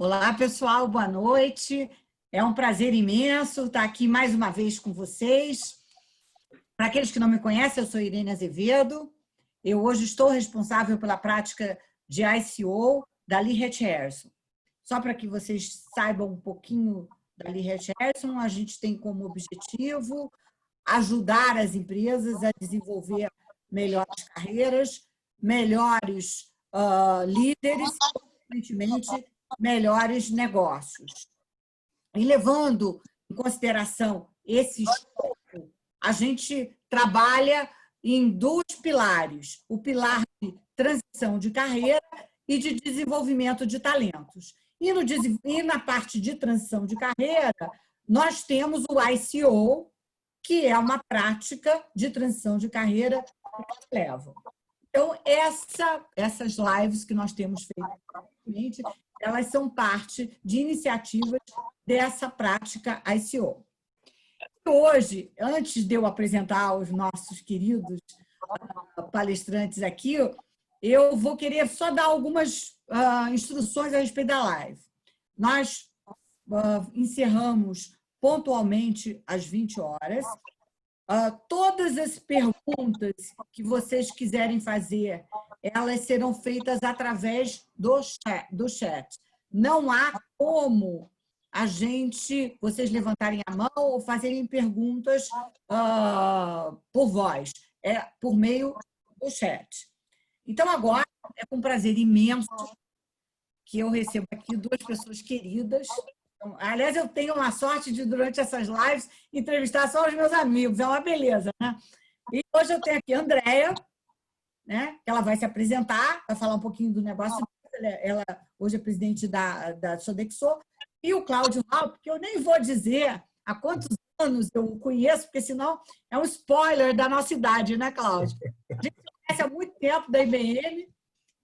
Olá, pessoal, boa noite. É um prazer imenso estar aqui mais uma vez com vocês. Para aqueles que não me conhecem, eu sou Irene Azevedo. Eu hoje estou responsável pela prática de ICO da Lee Hecht Harrison. Só para que vocês saibam um pouquinho da Lee Hecht Harrison, a gente tem como objetivo ajudar as empresas a desenvolver melhores carreiras, melhores líderes, consequentemente, melhores negócios. E levando em consideração esse escopo, a gente trabalha em dois pilares: o pilar de transição de carreira e de desenvolvimento de talentos. E na parte de transição de carreira, nós temos o ICO, que é uma prática de transição de carreira que leva. Então, essas lives que nós temos feito, elas são parte de iniciativas dessa prática ICO. Hoje, antes de eu apresentar os nossos queridos palestrantes aqui, eu vou querer só dar algumas instruções a respeito da live. Nós encerramos pontualmente às 20 horas. Todas as perguntas que vocês quiserem fazer, elas serão feitas através do chat. Não há como vocês levantarem a mão ou fazerem perguntas por voz, por meio do chat. Então, agora, é com prazer imenso que eu recebo aqui duas pessoas queridas. Aliás, eu tenho uma sorte de, durante essas lives, entrevistar só os meus amigos. É uma beleza, né? E hoje eu tenho aqui a Andréia, né? Ela vai se apresentar, vai falar um pouquinho do negócio. Ela hoje é presidente da Sodexo. E o Cláudio Raup, que eu nem vou dizer há quantos anos eu o conheço, porque senão é um spoiler da nossa idade, né, Cláudio? A gente se conhece há muito tempo da IBM,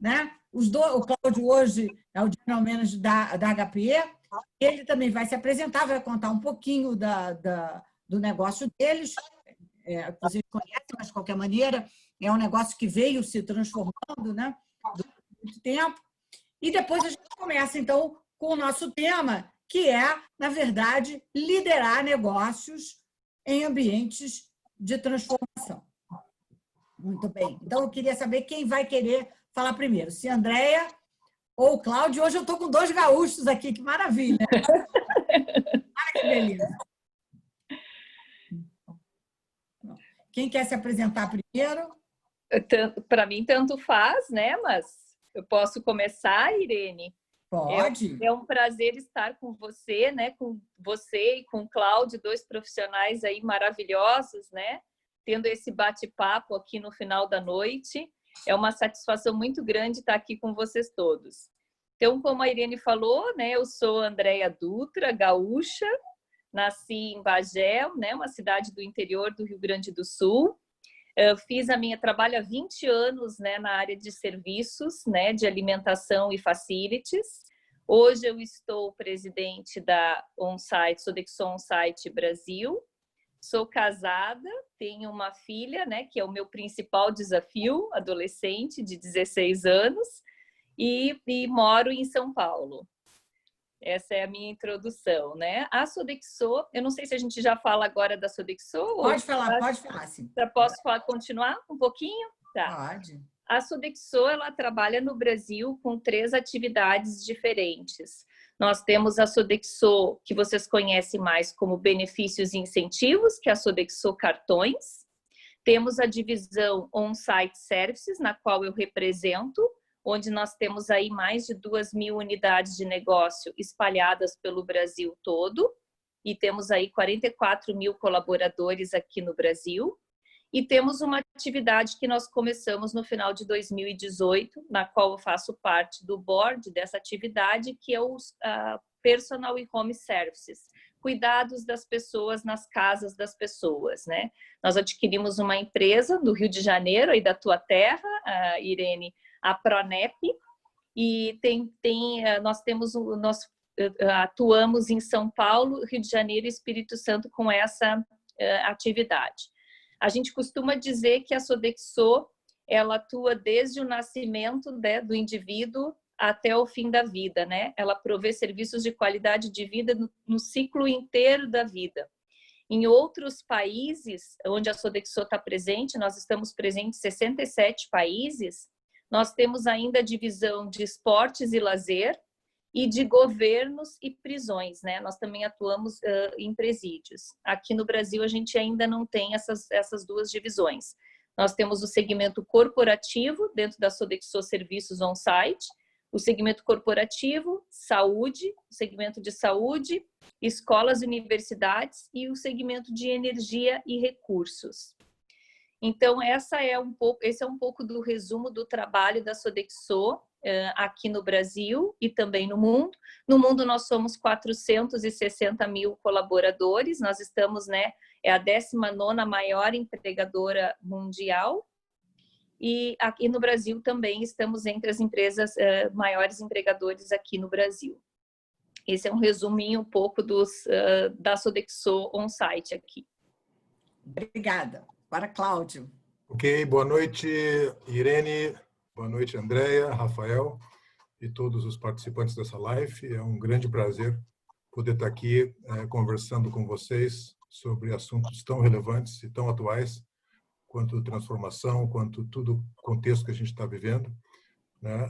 né? O Cláudio hoje é o General Manager da HPE. Ele também vai se apresentar, vai contar um pouquinho do negócio deles, que vocês conhecem, mas, de qualquer maneira, é um negócio que veio se transformando, né, durante muito tempo. E depois a gente começa, então, com o nosso tema, que é, na verdade, liderar negócios em ambientes de transformação. Muito bem. Então, eu queria saber quem vai querer falar primeiro, se a Andréia ou o Cláudio. Hoje eu estou com dois gaúchos aqui, que maravilha. Olha que beleza. Quem quer se apresentar primeiro? Para mim, tanto faz, né? Mas eu posso começar, Irene? Pode. É um prazer estar com você, né? Com você e com o Cláudio, dois profissionais aí maravilhosos, né? Tendo esse bate-papo aqui no final da noite. É uma satisfação muito grande estar aqui com vocês todos. Então, como a Irene falou, né? Eu sou Andréia Dutra, gaúcha. Nasci em Bagé, né? Uma cidade do interior do Rio Grande do Sul. Trabalho há 20 anos, né, na área de serviços, né, de alimentação e facilities. Hoje eu estou presidente da Sodexo On-Site Brasil. Sou casada, tenho uma filha, né, que é o meu principal desafio, adolescente de 16 anos, e moro em São Paulo. Essa é a minha introdução, né? A Sodexo, eu não sei se a gente já fala agora da Sodexo. Pode falar, sim. Posso continuar um pouquinho? Tá. Pode. A Sodexo, ela trabalha no Brasil com 3 atividades diferentes. Nós temos a Sodexo, que vocês conhecem mais como benefícios e incentivos, que é a Sodexo Cartões. Temos a divisão On-Site Services, na qual eu represento, onde nós temos aí mais de 2.000 unidades de negócio espalhadas pelo Brasil todo, e temos aí 44.000 colaboradores aqui no Brasil. E temos uma atividade que nós começamos no final de 2018, na qual eu faço parte do board dessa atividade, que é o Personal e Home Services, cuidados das pessoas nas casas das pessoas, né? Nós adquirimos uma empresa do Rio de Janeiro, aí da tua terra, Irene, a Pronep, e nós atuamos em São Paulo, Rio de Janeiro e Espírito Santo com essa atividade. A gente costuma dizer que a Sodexo, ela atua desde o nascimento, né, do indivíduo até o fim da vida, né? Ela provê serviços de qualidade de vida no ciclo inteiro da vida. Em outros países onde a Sodexo está presente, nós estamos presentes em 67 países, nós temos ainda a divisão de esportes e lazer e de governos e prisões, né? Nós também atuamos em presídios. Aqui no Brasil, a gente ainda não tem essas duas divisões. Nós temos o segmento corporativo, dentro da Sodexo Serviços On-Site, o segmento corporativo, saúde, o segmento de saúde, escolas e universidades e o segmento de energia e recursos. Então, esse é um pouco do resumo do trabalho da Sodexo aqui no Brasil e também no mundo. No mundo, nós somos 460 mil colaboradores, nós estamos, né, é a 19ª maior empregadora mundial. E aqui no Brasil também estamos entre as empresas maiores empregadores aqui no Brasil. Esse é um resuminho um pouco da Sodexo On-Site aqui. Obrigada. Para Cláudio. Ok, boa noite, Irene, boa noite, Andréia, Rafael e todos os participantes dessa live. É um grande prazer poder estar aqui conversando com vocês sobre assuntos tão relevantes e tão atuais quanto transformação, quanto todo o contexto que a gente está vivendo, né?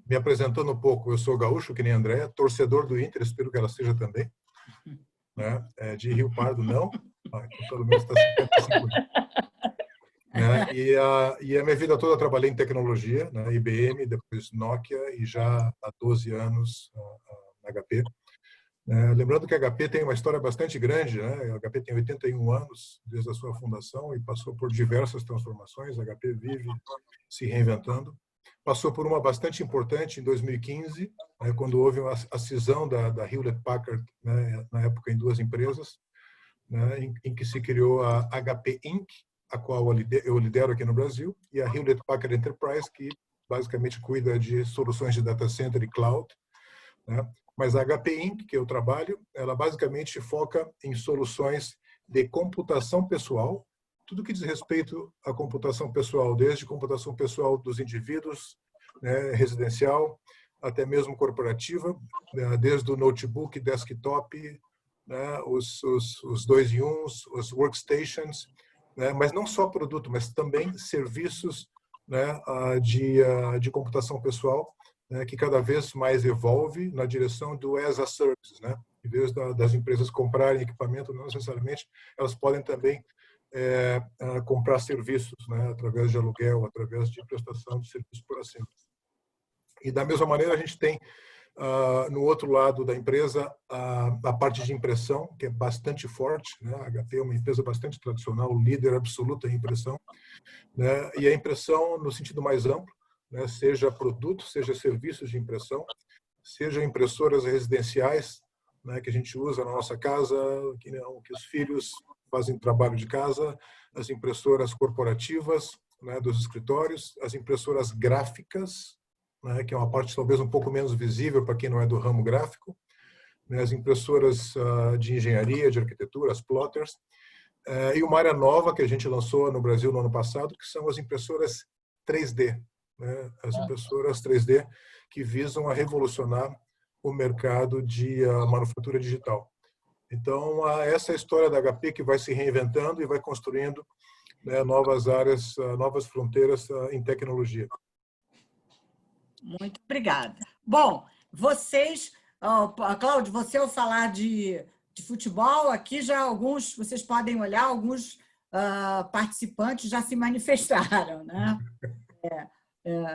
Me apresentando um pouco, eu sou gaúcho, que nem a Andréia, torcedor do Inter, espero que ela seja também, né? De Rio Pardo, não, então, pelo menos está 55. Né? E a minha vida toda eu trabalhei em tecnologia, né? IBM, depois Nokia e já há 12 anos na HP. Lembrando que a HP tem uma história bastante grande, né? A HP tem 81 anos desde a sua fundação e passou por diversas transformações. A HP vive se reinventando. Passou por uma bastante importante em 2015, né, quando houve a cisão da Hewlett-Packard, né, na época em duas empresas, né, em que se criou a HP Inc., a qual eu lidero aqui no Brasil, e a Hewlett-Packard Enterprise, que basicamente cuida de soluções de data center e cloud, né? Mas a HP Inc., que eu trabalho, ela basicamente foca em soluções de computação pessoal, tudo que diz respeito à computação pessoal, desde computação pessoal dos indivíduos, né, residencial, até mesmo corporativa, né, desde o notebook, desktop, né, os 2-in-1, os workstations, né, mas não só produto, mas também serviços, né, de computação pessoal, né, que cada vez mais evolve na direção do as a service, né? Em vez das empresas comprarem equipamento, não necessariamente, elas podem também comprar serviços, né, através de aluguel, através de prestação de serviços por assinatura. E da mesma maneira a gente tem no outro lado da empresa a parte de impressão, que é bastante forte, né? A HP é uma empresa bastante tradicional, líder absoluta em impressão, né? E a impressão no sentido mais amplo, né, seja produtos, seja serviços de impressão, seja impressoras residenciais, né, que a gente usa na nossa casa, que os filhos fazem trabalho de casa, as impressoras corporativas, né, dos escritórios, as impressoras gráficas, né, que é uma parte talvez um pouco menos visível para quem não é do ramo gráfico, né, as impressoras de engenharia, de arquitetura, as plotters, e uma área nova que a gente lançou no Brasil no ano passado, que são as impressoras 3D, né, as impressoras 3D que visam a revolucionar o mercado de manufatura digital. Então, essa é a história da HP que vai se reinventando e vai construindo, né, novas áreas, novas fronteiras em tecnologia. Muito obrigada. Bom, vocês, Cláudio, você ao falar de futebol, aqui já alguns, vocês podem olhar, alguns participantes já se manifestaram, né?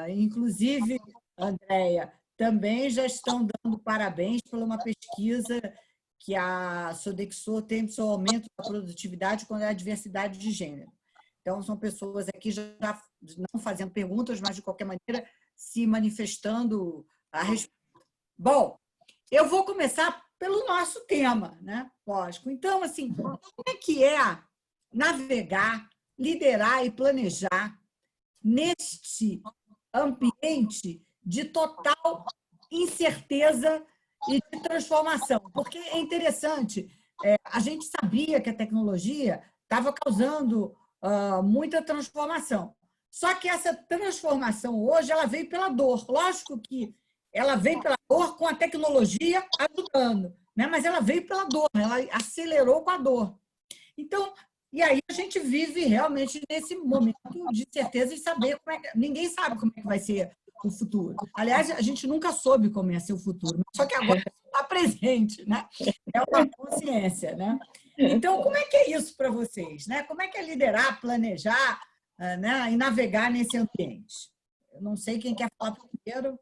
Inclusive, Andréia, também já estão dando parabéns por uma pesquisa que a Sodexo tem do seu aumento da produtividade quando é a diversidade de gênero. Então, são pessoas aqui já não fazendo perguntas, mas, de qualquer maneira, se manifestando a respeito. Bom, eu vou começar pelo nosso tema, né? Lógico. Então, assim, como é que é navegar, liderar e planejar neste ambiente de total incerteza e de transformação? Porque é interessante, a gente sabia que a tecnologia estava causando muita transformação, Só que essa transformação hoje, ela veio pela dor. Lógico que ela veio pela dor com a tecnologia ajudando, né? Mas ela veio pela dor, ela acelerou com a dor. Então, e aí a gente vive realmente nesse momento de certeza e saber como é que... Ninguém sabe como é que vai ser o futuro. Aliás, a gente nunca soube como ia ser o futuro, só que agora está presente, né? É uma consciência, né? Então, como é que é isso para vocês, né? Como é que é liderar, planejar, né? E navegar nesse ambiente? Eu não sei quem quer falar primeiro.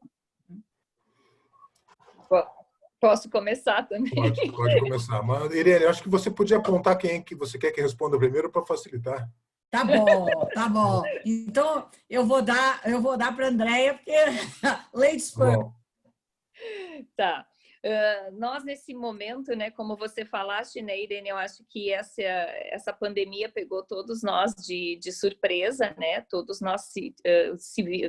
Posso começar também? Pode começar. Mas, Irene, eu acho que você podia apontar quem que você quer que responda primeiro para facilitar. Tá bom, tá bom. Então, eu vou dar para a Andrea, porque ladies first. Tá. Nós, nesse momento, né, como você falaste, né, Irene, eu acho que essa pandemia pegou todos nós de surpresa, né? Todos nós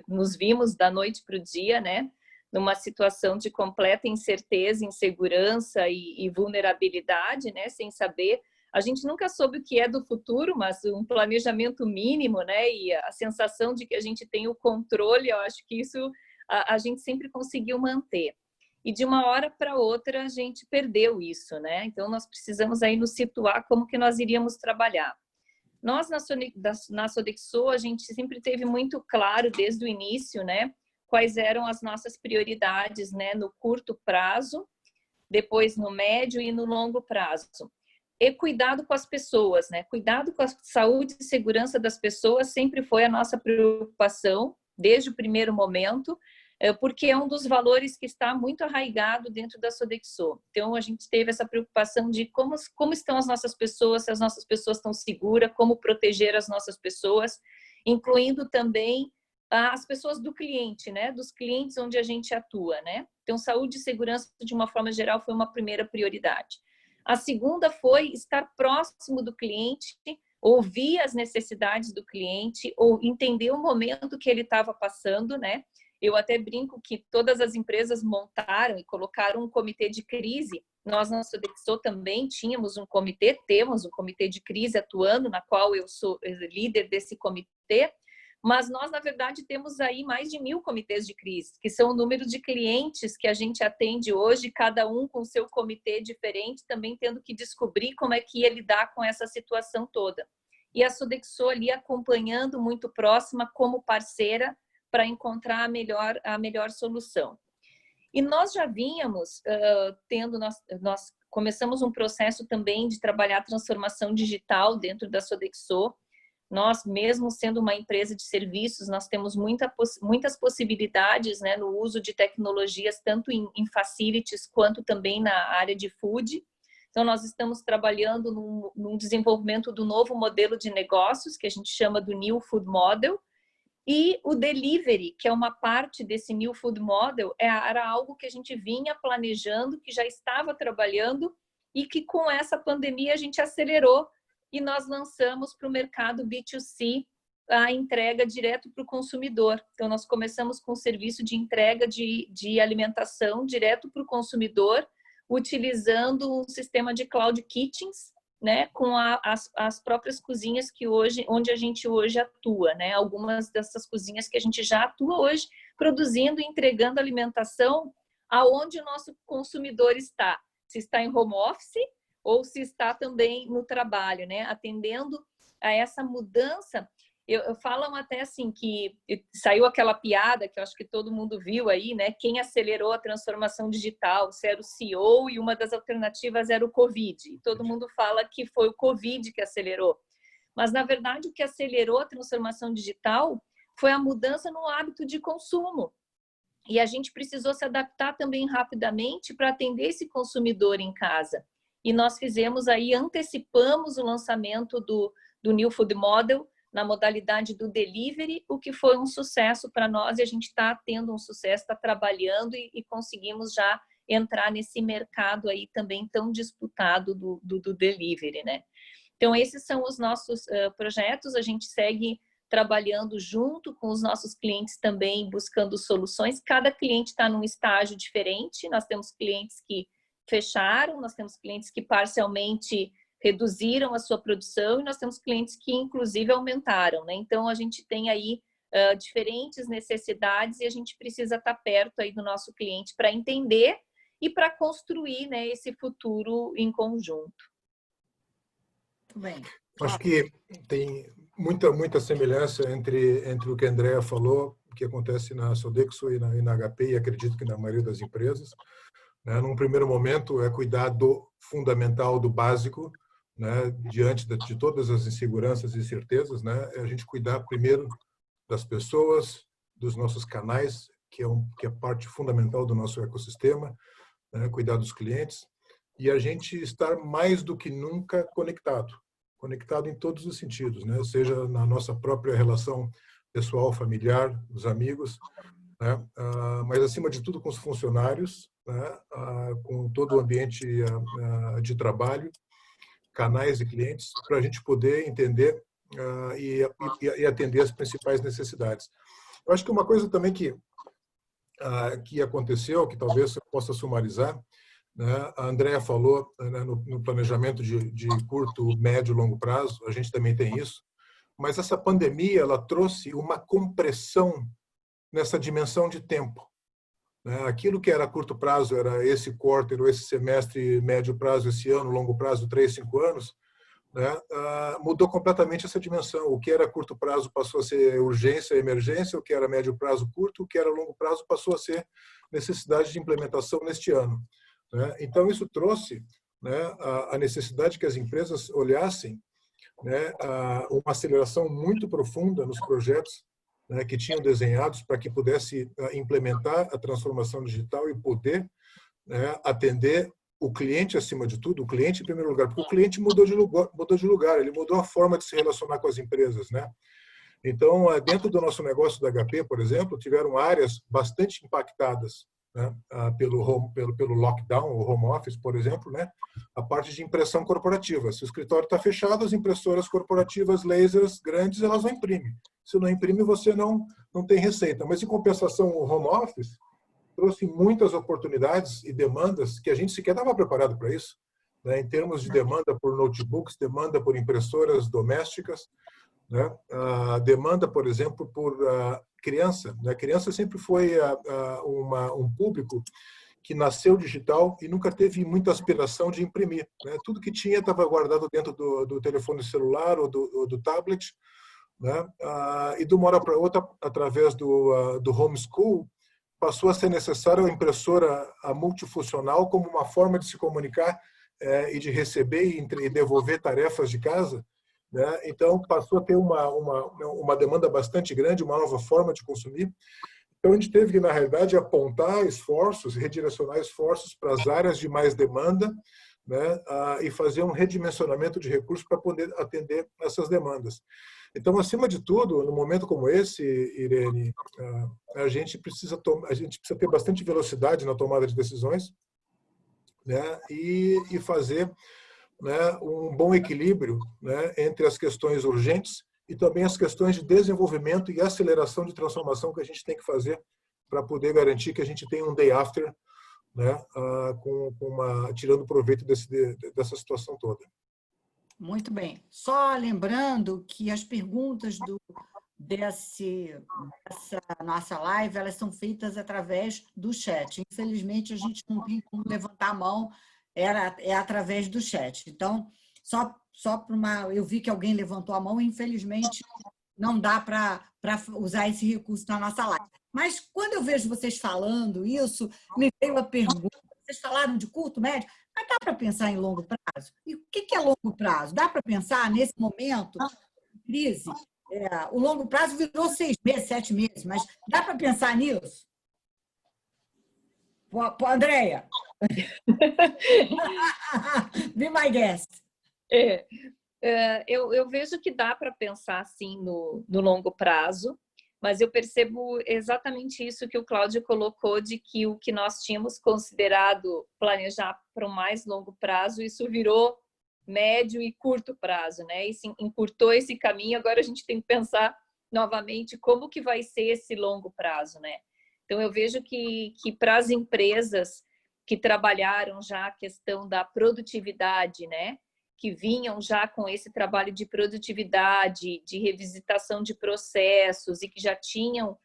nos vimos da noite para o dia, né? Numa situação de completa incerteza, insegurança e vulnerabilidade, né? Sem saber. A gente nunca soube o que é do futuro, mas um planejamento mínimo, né? E a sensação de que a gente tem o controle, eu acho que isso a gente sempre conseguiu manter. E de uma hora para outra a gente perdeu isso, né? Então nós precisamos aí nos situar como que nós iríamos trabalhar. Nós na Sodexo a gente sempre teve muito claro desde o início, né? Quais eram as nossas prioridades, né? No curto prazo, depois no médio e no longo prazo. E cuidado com as pessoas, né? Cuidado com a saúde e segurança das pessoas sempre foi a nossa preocupação desde o primeiro momento, porque é um dos valores que está muito arraigado dentro da Sodexo. Então, a gente teve essa preocupação de como estão as nossas pessoas, se as nossas pessoas estão seguras, como proteger as nossas pessoas, incluindo também as pessoas do cliente, né? Dos clientes onde a gente atua, né? Então, saúde e segurança, de uma forma geral, foi uma primeira prioridade. A segunda foi estar próximo do cliente, ouvir as necessidades do cliente, ou entender o momento que ele estava passando, né? Eu até brinco que todas as empresas montaram e colocaram um comitê de crise. Nós, na Sodexo, também temos um comitê de crise atuando, na qual eu sou líder desse comitê, mas nós, na verdade, temos aí mais de 1000 comitês de crise, que são o número de clientes que a gente atende hoje, cada um com seu comitê diferente, também tendo que descobrir como é que ia lidar com essa situação toda. E a Sodexo ali acompanhando muito próxima como parceira, para encontrar a melhor solução. E nós já vínhamos nós começamos um processo também de trabalhar transformação digital dentro da Sodexo. Nós, mesmo sendo uma empresa de serviços, nós temos muitas possibilidades, né, no uso de tecnologias, tanto em facilities quanto também na área de food. Então, nós estamos trabalhando num desenvolvimento do novo modelo de negócios, que a gente chama do New Food Model. E o delivery, que é uma parte desse New Food Model, era algo que a gente vinha planejando, que já estava trabalhando e que com essa pandemia a gente acelerou e nós lançamos para o mercado B2C a entrega direto para o consumidor. Então, nós começamos com o serviço de entrega de alimentação direto para o consumidor, utilizando um sistema de cloud kitchens, né, com as próprias cozinhas onde a gente hoje atua, né? Algumas dessas cozinhas que a gente já atua hoje, produzindo e entregando alimentação aonde o nosso consumidor está. Se está em home office ou se está também no trabalho, né? Atendendo a essa mudança. Falam até assim que saiu aquela piada que eu acho que todo mundo viu aí, né? Quem acelerou a transformação digital, se era o CEO e uma das alternativas era o Covid. Todo mundo fala que foi o Covid que acelerou. Mas, na verdade, o que acelerou a transformação digital foi a mudança no hábito de consumo. E a gente precisou se adaptar também rapidamente para atender esse consumidor em casa. E nós antecipamos o lançamento do New Food Model na modalidade do delivery, o que foi um sucesso para nós e a gente está tendo um sucesso, está trabalhando e conseguimos já entrar nesse mercado aí também tão disputado do delivery, né? Então, esses são os nossos projetos, a gente segue trabalhando junto com os nossos clientes também, buscando soluções. Cada cliente está num estágio diferente, nós temos clientes que fecharam, nós temos clientes que parcialmente reduziram a sua produção e nós temos clientes que, inclusive, aumentaram, né? Então, a gente tem aí diferentes necessidades, e a gente precisa estar perto aí do nosso cliente para entender e para construir, né, esse futuro em conjunto. Muito bem. Acho que tem muita semelhança entre o que a Andrea falou, o que acontece na Sodexo e na HP, e acredito que na maioria das empresas. Né? Num primeiro momento, é cuidar do fundamental, do básico, né? Diante de todas as inseguranças e incertezas, né? É a gente cuidar primeiro das pessoas, dos nossos canais, que é parte fundamental do nosso ecossistema, né? Cuidar dos clientes, e a gente estar mais do que nunca conectado em todos os sentidos, né? Seja na nossa própria relação pessoal, familiar, os amigos, né? Mas acima de tudo com os funcionários, né? Com todo o ambiente de trabalho, canais e clientes, para a gente poder entender e atender as principais necessidades. Eu acho que uma coisa também que aconteceu, que talvez eu possa sumarizar, né? A Andrea falou, né, no planejamento de curto, médio e longo prazo, a gente também tem isso, mas essa pandemia ela trouxe uma compressão nessa dimensão de tempo. Né? Aquilo que era curto prazo, era esse quarter ou esse semestre, médio prazo, esse ano, longo prazo, 3, 5 anos, né? Mudou completamente essa dimensão. O que era curto prazo passou a ser urgência, emergência, o que era médio prazo, curto, o que era longo prazo passou a ser necessidade de implementação neste ano. Né? Então, isso trouxe, né, a necessidade que as empresas olhassem, né, uma aceleração muito profunda nos projetos, né, que tinham desenhados para que pudesse implementar a transformação digital e poder, né, atender o cliente acima de tudo, o cliente em primeiro lugar, porque o cliente mudou de lugar, ele mudou a forma de se relacionar com as empresas, né? Então, dentro do nosso negócio da HP, por exemplo, tiveram áreas bastante impactadas, né, pelo lockdown, o home office, por exemplo, né, a parte de impressão corporativa. Se o escritório está fechado, as impressoras corporativas, lasers grandes, elas não imprimem. Se não imprime, você não tem receita. Mas, em compensação, o home office trouxe muitas oportunidades e demandas que a gente sequer estava preparado para isso, né, em termos de demanda por notebooks, demanda por impressoras domésticas, né? A demanda, por exemplo, por criança. A criança sempre foi um público que nasceu digital e nunca teve muita aspiração de imprimir. Né? Tudo que tinha estava guardado dentro do telefone celular ou do tablet. Né? E de uma hora para outra, através do homeschool, passou a ser necessária a impressora multifuncional como uma forma de se comunicar e de receber e devolver tarefas de casa. Né? Então, passou a ter uma demanda bastante grande, uma nova forma de consumir. Então, a gente teve que, na realidade, apontar esforços, redirecionar esforços para as áreas de mais demanda, né? E fazer um redimensionamento de recursos para poder atender essas demandas. Então, acima de tudo, num momento como esse, Irene, a gente precisa ter bastante velocidade na tomada de decisões, né? E fazer, né, um bom equilíbrio, né, entre as questões urgentes e também as questões de desenvolvimento e aceleração de transformação que a gente tem que fazer para poder garantir que a gente tenha um day after, né, tirando proveito dessa situação toda. Muito bem. Só lembrando que as perguntas dessa nossa live, elas são feitas através do chat. Infelizmente, a gente não tem como levantar a mão, é através do chat. Então, só para eu vi que alguém levantou a mão, infelizmente, não dá para usar esse recurso na nossa live. Mas, quando eu vejo vocês falando isso, me veio a pergunta, vocês falaram de curto, médio, mas dá para pensar em longo prazo? E o que é longo prazo? Dá para pensar, nesse momento de crise, o longo prazo virou 6 meses, 7 meses, mas dá para pensar nisso? Andrea? Be my guest. Eu vejo que dá para pensar, sim, no longo prazo, mas eu percebo exatamente isso que o Cláudio colocou, de que o que nós tínhamos considerado planejar para o mais longo prazo, isso virou médio e curto prazo, né? E sim, encurtou esse caminho, agora a gente tem que pensar novamente como que vai ser esse longo prazo, né? Então, eu vejo que para as empresas que trabalharam já a questão da produtividade, né? que vinham já com esse trabalho de produtividade, de revisitação de processos e que já tinham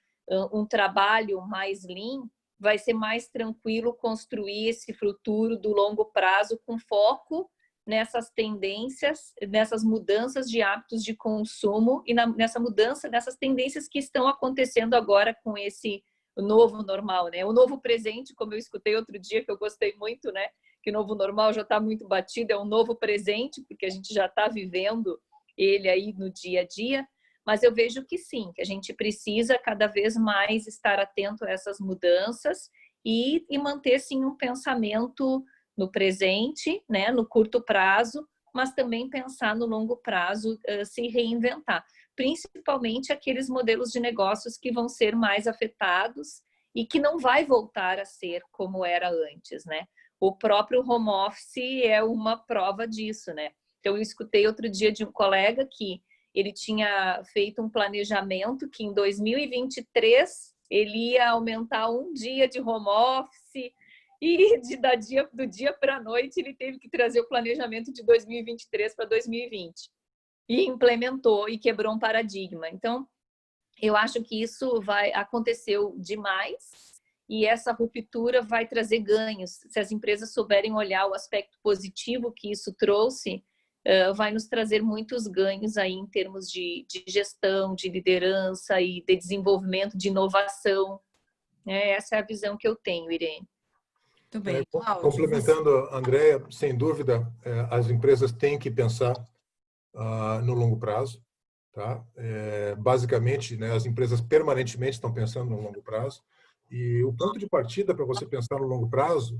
um trabalho mais lean, vai ser mais tranquilo construir esse futuro do longo prazo com foco nessas tendências, nessas mudanças de hábitos de consumo e nessa mudança, nessas tendências que estão acontecendo agora com esse novo normal, né? O novo presente, como eu escutei outro dia, que eu gostei muito, né? Que o novo normal já está muito batido, é um novo presente, porque a gente já está vivendo ele aí no dia a dia, mas eu vejo que sim, que a gente precisa cada vez mais estar atento a essas mudanças e manter, sim, um pensamento no presente, né, no curto prazo, mas também pensar no longo prazo, se reinventar. Principalmente aqueles modelos de negócios que vão ser mais afetados e que não vai voltar a ser como era antes, né? O próprio home office é uma prova disso, né? Então, eu escutei outro dia de um colega que ele tinha feito um planejamento que em 2023 ele ia aumentar um dia de home office e do dia para a noite ele teve que trazer o planejamento de 2023 para 2020 e implementou e quebrou um paradigma. Então, eu acho que isso aconteceu demais e essa ruptura vai trazer ganhos. Se as empresas souberem olhar o aspecto positivo que isso trouxe, vai nos trazer muitos ganhos aí em termos de gestão, de liderança e de desenvolvimento, de inovação. Essa é a visão que eu tenho, Irene. Muito bem. Cláudio, Complementando, Andréia, sem dúvida, as empresas têm que pensar no longo prazo. Tá? Basicamente, né, as empresas permanentemente estão pensando no longo prazo. E o ponto de partida para você pensar no longo prazo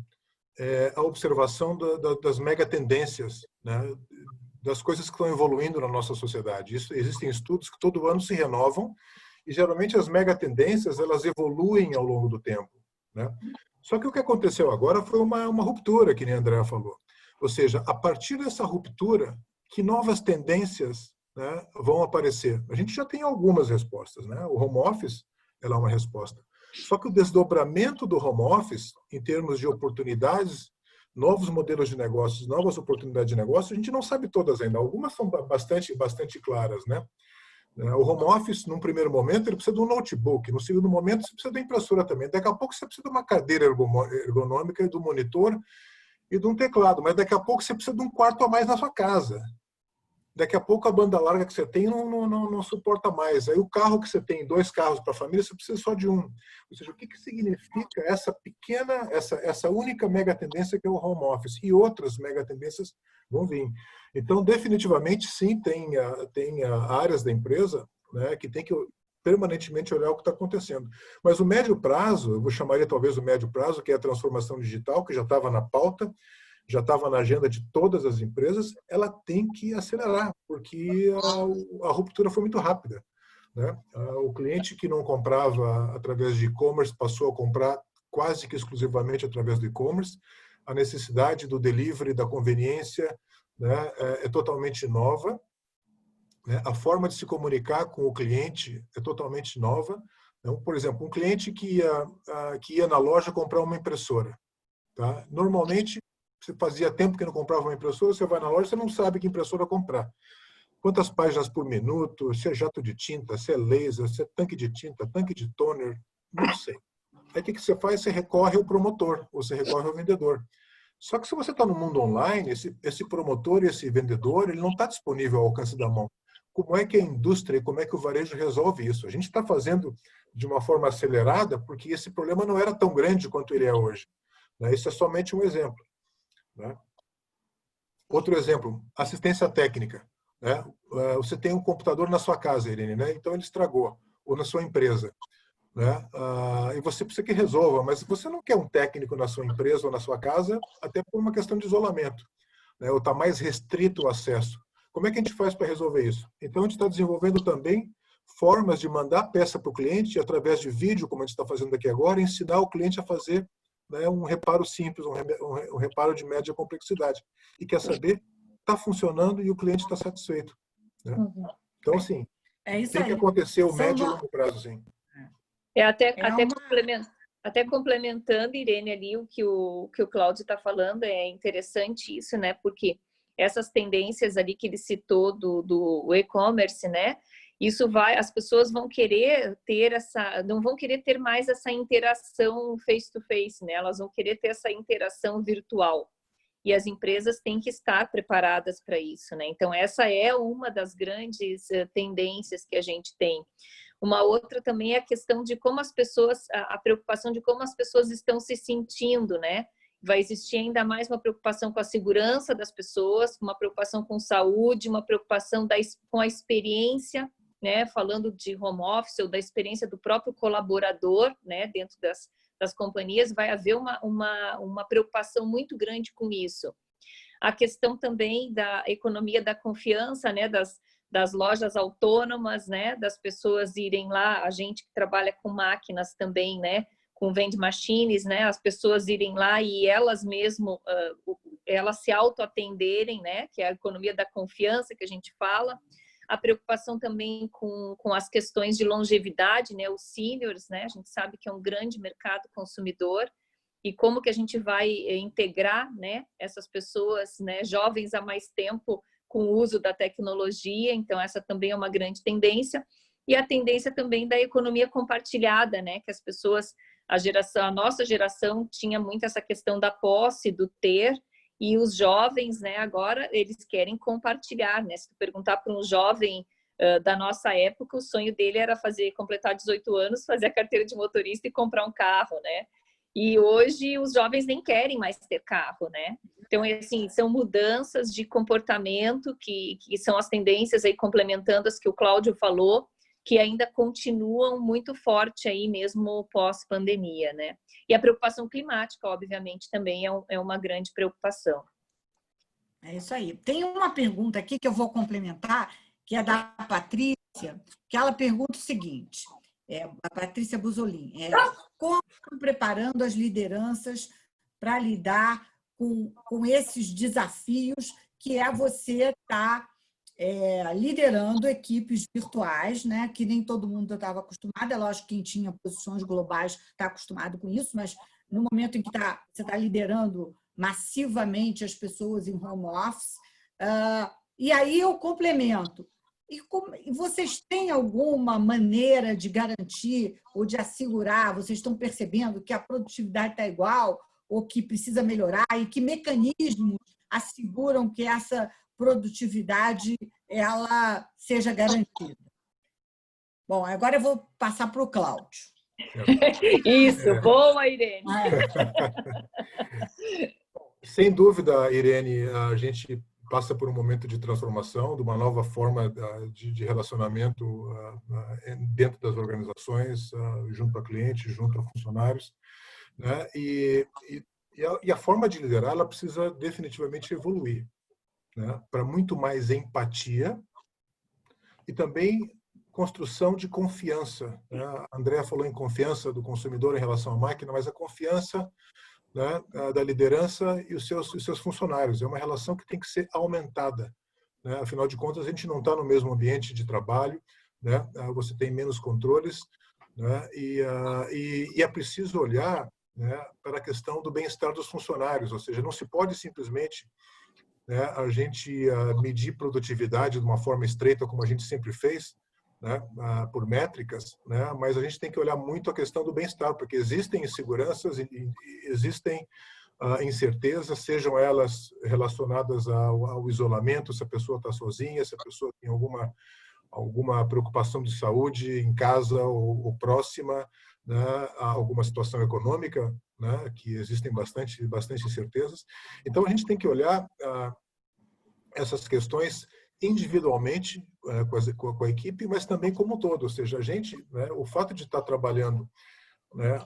é a observação das mega tendências, né, das coisas que estão evoluindo na nossa sociedade. Existem estudos que todo ano se renovam e geralmente as mega tendências elas evoluem ao longo do tempo, né? Só que o que aconteceu agora foi uma ruptura, que nem a Andrea falou. Ou seja, a partir dessa ruptura, que novas tendências, né, vão aparecer? A gente já tem algumas respostas, né? O home office ela é uma resposta. Só que o desdobramento do home office, em termos de oportunidades, novos modelos de negócios, novas oportunidades de negócio, a gente não sabe todas ainda. Algumas são bastante claras, né? O home office, num primeiro momento, ele precisa de um notebook. No segundo momento, você precisa da impressora também. Daqui a pouco, você precisa de uma cadeira ergonômica, do monitor e de um teclado. Mas daqui a pouco, você precisa de um quarto a mais na sua casa. Daqui a pouco, a banda larga que você tem não suporta mais. Aí, o carro que você tem, 2 carros para a família, você precisa só de um. Ou seja, o que significa essa única mega tendência que é o home office? E outras mega tendências vão vir. Então, definitivamente, sim, tem áreas da empresa, né, que tem que permanentemente olhar o que está acontecendo. Mas o médio prazo, eu vou chamaria talvez o médio prazo, que é a transformação digital, que já estava na pauta, já estava na agenda de todas as empresas, ela tem que acelerar, porque a ruptura foi muito rápida, né? O cliente que não comprava através de e-commerce passou a comprar quase que exclusivamente através do e-commerce. A necessidade do delivery, da conveniência, né, é totalmente nova. Né? A forma de se comunicar com o cliente é totalmente nova. Então, por exemplo, um cliente que ia na loja comprar uma impressora. Tá? Normalmente, você fazia tempo que não comprava uma impressora, você vai na loja, você não sabe que impressora comprar. Quantas páginas por minuto, se é jato de tinta, se é laser, se é tanque de tinta, tanque de toner, não sei. Aí o que você faz? Você recorre ao promotor, ou você recorre ao vendedor. Só que se você está no mundo online, esse promotor e esse vendedor, ele não está disponível ao alcance da mão. Como é que a indústria e como é que o varejo resolve isso? A gente está fazendo de uma forma acelerada porque esse problema não era tão grande quanto ele é hoje. Isso é somente um exemplo. Outro exemplo, assistência técnica. Você tem um computador na sua casa, Irene, né? Então ele estragou, ou na sua empresa. E você precisa que resolva, mas você não quer um técnico na sua empresa ou na sua casa, até por uma questão de isolamento, ou está mais restrito o acesso. Como é que a gente faz para resolver isso? Então, a gente está desenvolvendo também formas de mandar a peça para o cliente, através de vídeo, como a gente está fazendo aqui agora, ensinar o cliente a fazer um reparo simples, um reparo de média complexidade. E quer saber, está funcionando e o cliente está satisfeito. Né? Então, assim, tem que acontecer o médio e longo prazo, sim. Até complementando, Irene, ali o que o Cláudio está falando, é interessante isso, né? Porque essas tendências ali que ele citou do e-commerce, né? Isso vai, as pessoas vão querer ter não vão querer ter mais essa interação face to face, né? Elas vão querer ter essa interação virtual. E as empresas têm que estar preparadas para isso, né? Então, essa é uma das grandes tendências que a gente tem. Uma outra também é a questão de como as pessoas, a preocupação de como as pessoas estão se sentindo, né? Vai existir ainda mais uma preocupação com a segurança das pessoas, uma preocupação com saúde, uma preocupação com a experiência, né? Falando de home office ou da experiência do próprio colaborador, né? Dentro das companhias, vai haver uma preocupação muito grande com isso. A questão também da economia da confiança, né? Das lojas autônomas, né? Das pessoas irem lá, a gente que trabalha com máquinas também, né? Com vending machines, né? As pessoas irem lá e elas mesmo, elas se autoatenderem, né? Que é a economia da confiança que a gente fala. A preocupação também com as questões de longevidade, né? Os seniors, né? A gente sabe que é um grande mercado consumidor e como que a gente vai integrar, né? Essas pessoas, né? Jovens há mais tempo com o uso da tecnologia. Então, essa também é uma grande tendência. E a tendência também da economia compartilhada, né? Que as pessoas, a nossa geração tinha muito essa questão da posse, do ter, e os jovens, né, agora eles querem compartilhar, né? Se tu perguntar para um jovem da nossa época, o sonho dele era completar 18 anos, fazer a carteira de motorista e comprar um carro, né? E hoje os jovens nem querem mais ter carro, né? Então, assim, são mudanças de comportamento que são as tendências aí complementando as que o Cláudio falou, que ainda continuam muito forte aí mesmo pós-pandemia, né? E a preocupação climática, obviamente, também é uma grande preocupação. É isso aí. Tem uma pergunta aqui que eu vou complementar, que é da Patrícia, que ela pergunta o seguinte, a Patrícia Buzolin, como estão preparando as lideranças para lidar com esses desafios que é você estar liderando equipes virtuais, né? Que nem todo mundo estava acostumado, é lógico que quem tinha posições globais está acostumado com isso, mas no momento em que você está liderando massivamente as pessoas em home office, e aí eu complemento. E vocês têm alguma maneira de garantir ou de assegurar, vocês estão percebendo que a produtividade está igual ou que precisa melhorar e que mecanismos asseguram que essa produtividade ela seja garantida? Bom, agora eu vou passar para o Cláudio. Isso, boa, Irene. Sem dúvida, Irene, a gente passa por um momento de transformação, de uma nova forma de relacionamento dentro das organizações, junto a clientes, junto a funcionários, né? E a forma de liderar, ela precisa definitivamente evoluir, né? Para muito mais empatia e também construção de confiança, né? A Andrea falou em confiança do consumidor em relação à máquina, mas a confiança, né, da liderança e os seus funcionários. É uma relação que tem que ser aumentada, né? Afinal de contas, a gente não está no mesmo ambiente de trabalho, né? Você tem menos controles, né? E é preciso olhar, né, para a questão do bem-estar dos funcionários, ou seja, não se pode simplesmente, né, a gente medir produtividade de uma forma estreita, como a gente sempre fez, né, por métricas, né, mas a gente tem que olhar muito a questão do bem-estar, porque existem inseguranças e existem incertezas, sejam elas relacionadas ao isolamento, se a pessoa está sozinha, se a pessoa tem alguma preocupação de saúde em casa ou próxima, né, alguma situação econômica, né, que existem bastante incertezas. Então, a gente tem que olhar essas questões individualmente com a equipe, mas também como um todo. Ou seja, a gente, né, o fato de estar trabalhando, né,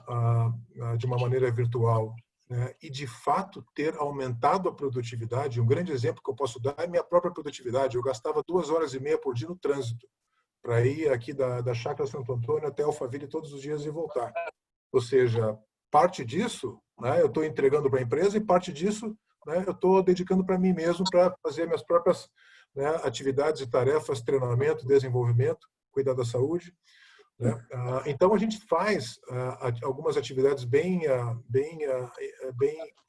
de uma maneira virtual, né, e de fato ter aumentado a produtividade, um grande exemplo que eu posso dar é minha própria produtividade. Eu gastava 2h30 por dia no trânsito para ir aqui da Chácara Santo Antônio até Alphaville todos os dias e voltar. Ou seja, parte disso, né, eu estou entregando para a empresa e parte disso, né, eu estou dedicando para mim mesmo para fazer minhas próprias, né, atividades e tarefas, treinamento, desenvolvimento, cuidar da saúde. né? Então, a gente faz algumas atividades bem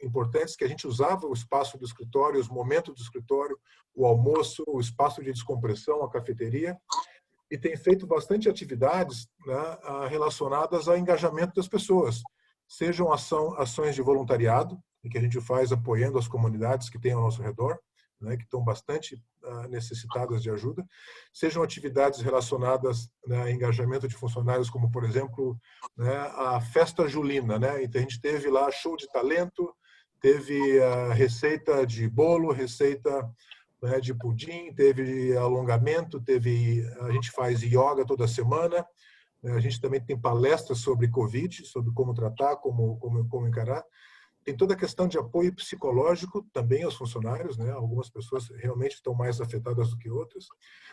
importantes, que a gente usava o espaço do escritório, os momentos do escritório, o almoço, o espaço de descompressão, a cafeteria, e tem feito bastante atividades, né, relacionadas ao engajamento das pessoas, sejam ações de voluntariado, que a gente faz apoiando as comunidades que tem ao nosso redor, né, que estão bastante necessitadas de ajuda, sejam atividades relacionadas, né, a engajamento de funcionários, como, por exemplo, né, a Festa Julina, né? Então, a gente teve lá show de talento, teve receita de bolo, receita, né, de pudim, teve alongamento, a gente faz yoga toda semana, né? A gente também tem palestras sobre Covid, sobre como tratar, como encarar. Tem toda a questão de apoio psicológico também aos funcionários, né? Algumas pessoas realmente estão mais afetadas do que outras.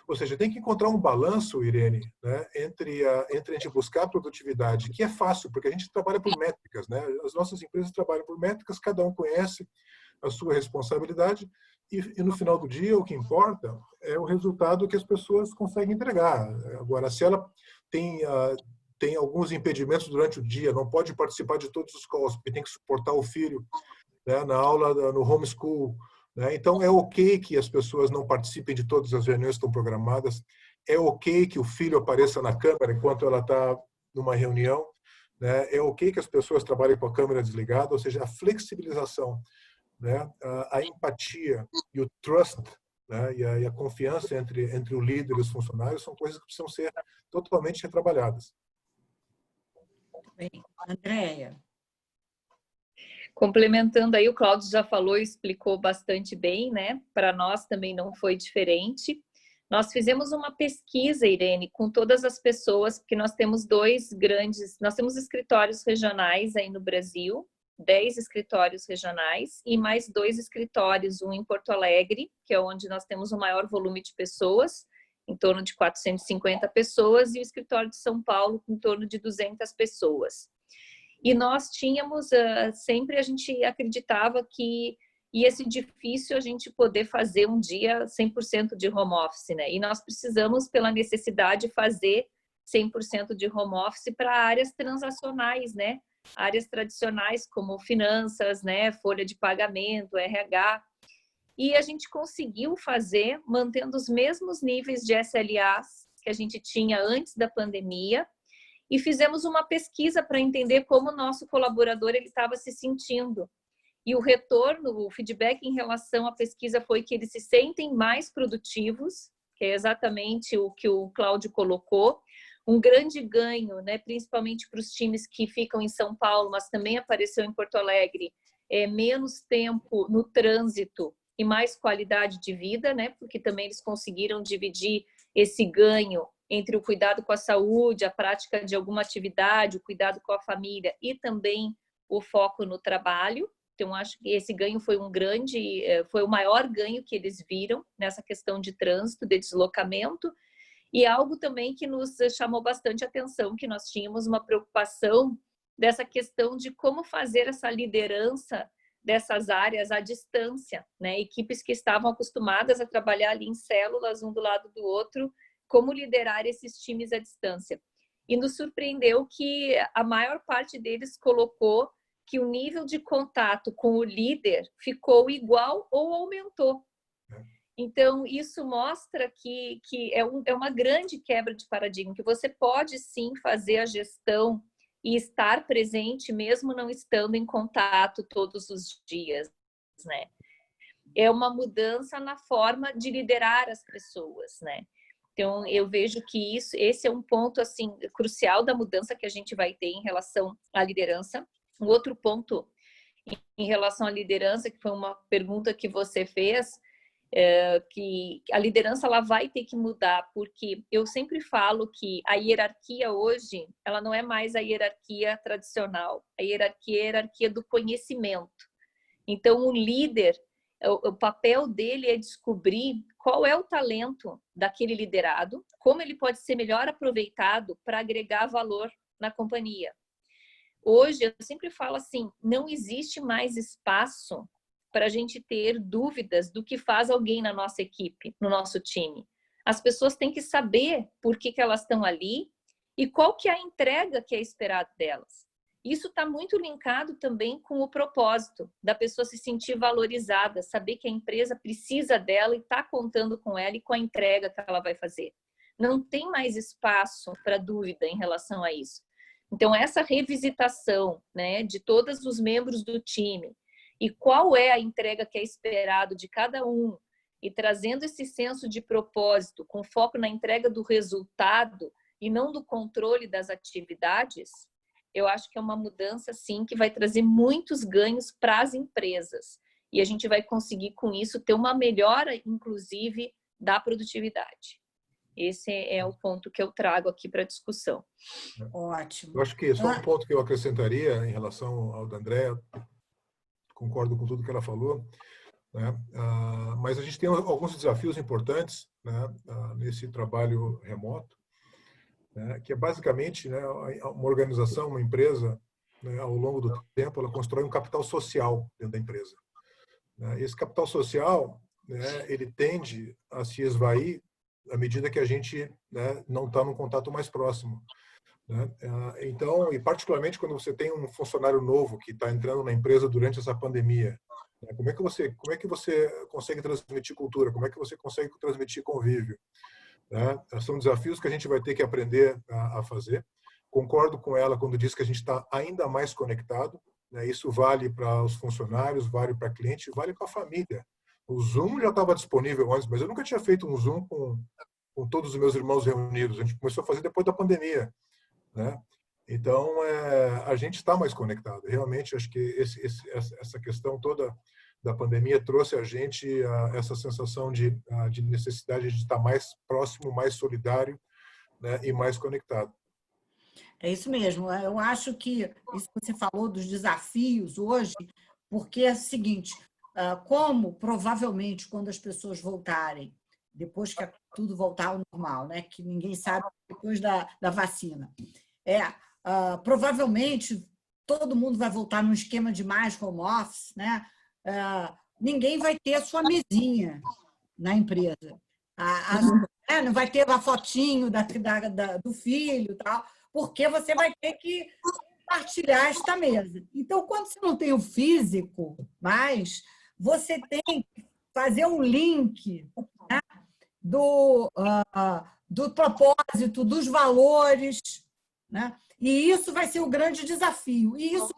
Ou seja, tem que encontrar um balanço, Irene, né? Entre a gente buscar a produtividade, que é fácil, porque a gente trabalha por métricas, né? As nossas empresas trabalham por métricas, cada um conhece a sua responsabilidade e no final do dia o que importa é o resultado que as pessoas conseguem entregar. Agora, se ela tem alguns impedimentos durante o dia, não pode participar de todos os calls, porque tem que suportar o filho, né, na aula, no homeschool, né? Então, é ok que as pessoas não participem de todas as reuniões que estão programadas, é ok que o filho apareça na câmera enquanto ela está numa reunião, né? É ok que as pessoas trabalhem com a câmera desligada, ou seja, a flexibilização, né, a empatia e o trust, né, e a confiança entre o líder e os funcionários são coisas que precisam ser totalmente retrabalhadas. Bem, Andréia. Complementando aí, o Cláudio já falou e explicou bastante bem, né? Para nós também não foi diferente. Nós fizemos uma pesquisa, Irene, com todas as pessoas, porque nós temos nós temos escritórios regionais aí no Brasil, 10 escritórios regionais e mais 2 escritórios, um em Porto Alegre, que é onde nós temos o maior volume de pessoas, em torno de 450 pessoas, e o escritório de São Paulo, com em torno de 200 pessoas. E nós tínhamos, sempre a gente acreditava que ia ser difícil a gente poder fazer um dia 100% de home office, né? E nós precisamos, pela necessidade, fazer 100% de home office para áreas transacionais, né? Áreas tradicionais como finanças, né? Folha de pagamento, RH. E a gente conseguiu fazer, mantendo os mesmos níveis de SLAs que a gente tinha antes da pandemia, e fizemos uma pesquisa para entender como o nosso colaborador estava se sentindo. E o retorno, o feedback em relação à pesquisa foi que eles se sentem mais produtivos, que é exatamente o que o Cláudio colocou. Um grande ganho, né, principalmente para os times que ficam em São Paulo, mas também apareceu em Porto Alegre, menos tempo no trânsito e mais qualidade de vida, né, porque também eles conseguiram dividir esse ganho entre o cuidado com a saúde, a prática de alguma atividade, o cuidado com a família e também o foco no trabalho. Então, acho que esse ganho foi foi o maior ganho que eles viram nessa questão de trânsito, de deslocamento, e algo também que nos chamou bastante atenção, que nós tínhamos uma preocupação dessa questão de como fazer essa liderança dessas áreas à distância, né? Equipes que estavam acostumadas a trabalhar ali em células, um do lado do outro, como liderar esses times à distância. E nos surpreendeu que a maior parte deles colocou que o nível de contato com o líder ficou igual ou aumentou. Então, isso mostra que é uma grande quebra de paradigma, que você pode sim fazer a gestão e estar presente mesmo não estando em contato todos os dias, né? É uma mudança na forma de liderar as pessoas, né? Então, eu vejo que esse é um ponto assim crucial da mudança que a gente vai ter em relação à liderança. Um outro ponto em relação à liderança, que foi uma pergunta que você fez, que a liderança ela vai ter que mudar, porque eu sempre falo que a hierarquia hoje, ela não é mais a hierarquia tradicional, a hierarquia é a hierarquia do conhecimento. Então, o líder, o papel dele é descobrir qual é o talento daquele liderado, como ele pode ser melhor aproveitado para agregar valor na companhia. Hoje, eu sempre falo assim, não existe mais espaço para a gente ter dúvidas do que faz alguém na nossa equipe, no nosso time. As pessoas têm que saber por que elas estão ali e qual que é a entrega que é esperada delas. Isso está muito linkado também com o propósito da pessoa se sentir valorizada, saber que a empresa precisa dela e está contando com ela e com a entrega que ela vai fazer. Não tem mais espaço para dúvida em relação a isso. Então, essa revisitação, né, de todos os membros do time e qual é a entrega que é esperado de cada um e trazendo esse senso de propósito com foco na entrega do resultado e não do controle das atividades, eu acho que é uma mudança, sim, que vai trazer muitos ganhos para as empresas. E a gente vai conseguir, com isso, ter uma melhora, inclusive, da produtividade. Esse é o ponto que eu trago aqui para a discussão. Ótimo. Eu acho que só um ponto que eu acrescentaria em relação ao da Andréa, concordo com tudo que ela falou, né? Mas a gente tem alguns desafios importantes, né, nesse trabalho remoto, né, que é basicamente, né, uma organização, uma empresa, né, ao longo do tempo, ela constrói um capital social dentro da empresa. Né? Esse capital social, né, ele tende a se esvair à medida que a gente, né, não está num contato mais próximo. Né? Então, e particularmente quando você tem um funcionário novo que está entrando na empresa durante essa pandemia, né, como é que você consegue transmitir cultura? Como é que você consegue transmitir convívio? Né? São desafios que a gente vai ter que aprender a fazer. Concordo com ela quando diz que a gente está ainda mais conectado. Né? Isso vale para os funcionários, vale para cliente, vale para a família. O Zoom já estava disponível antes, mas eu nunca tinha feito um Zoom com todos os meus irmãos reunidos. A gente começou a fazer depois da pandemia. Né? Então, a gente está mais conectado. Realmente, acho que essa questão toda da pandemia trouxe a gente essa sensação de necessidade de estar mais próximo, mais solidário, né, e mais conectado. É isso mesmo. Eu acho que isso que você falou dos desafios hoje, porque é o seguinte, como provavelmente quando as pessoas voltarem, depois que tudo voltar ao normal, né, que ninguém sabe depois da vacina, provavelmente todo mundo vai voltar num esquema de mais home office, né? Ninguém vai ter a sua mesinha na empresa. Não vai ter a fotinho do filho e tal, porque você vai ter que compartilhar esta mesa. Então, quando você não tem o físico mais, você tem que fazer um link, né, do propósito, dos valores, né? E isso vai ser o grande desafio. E isso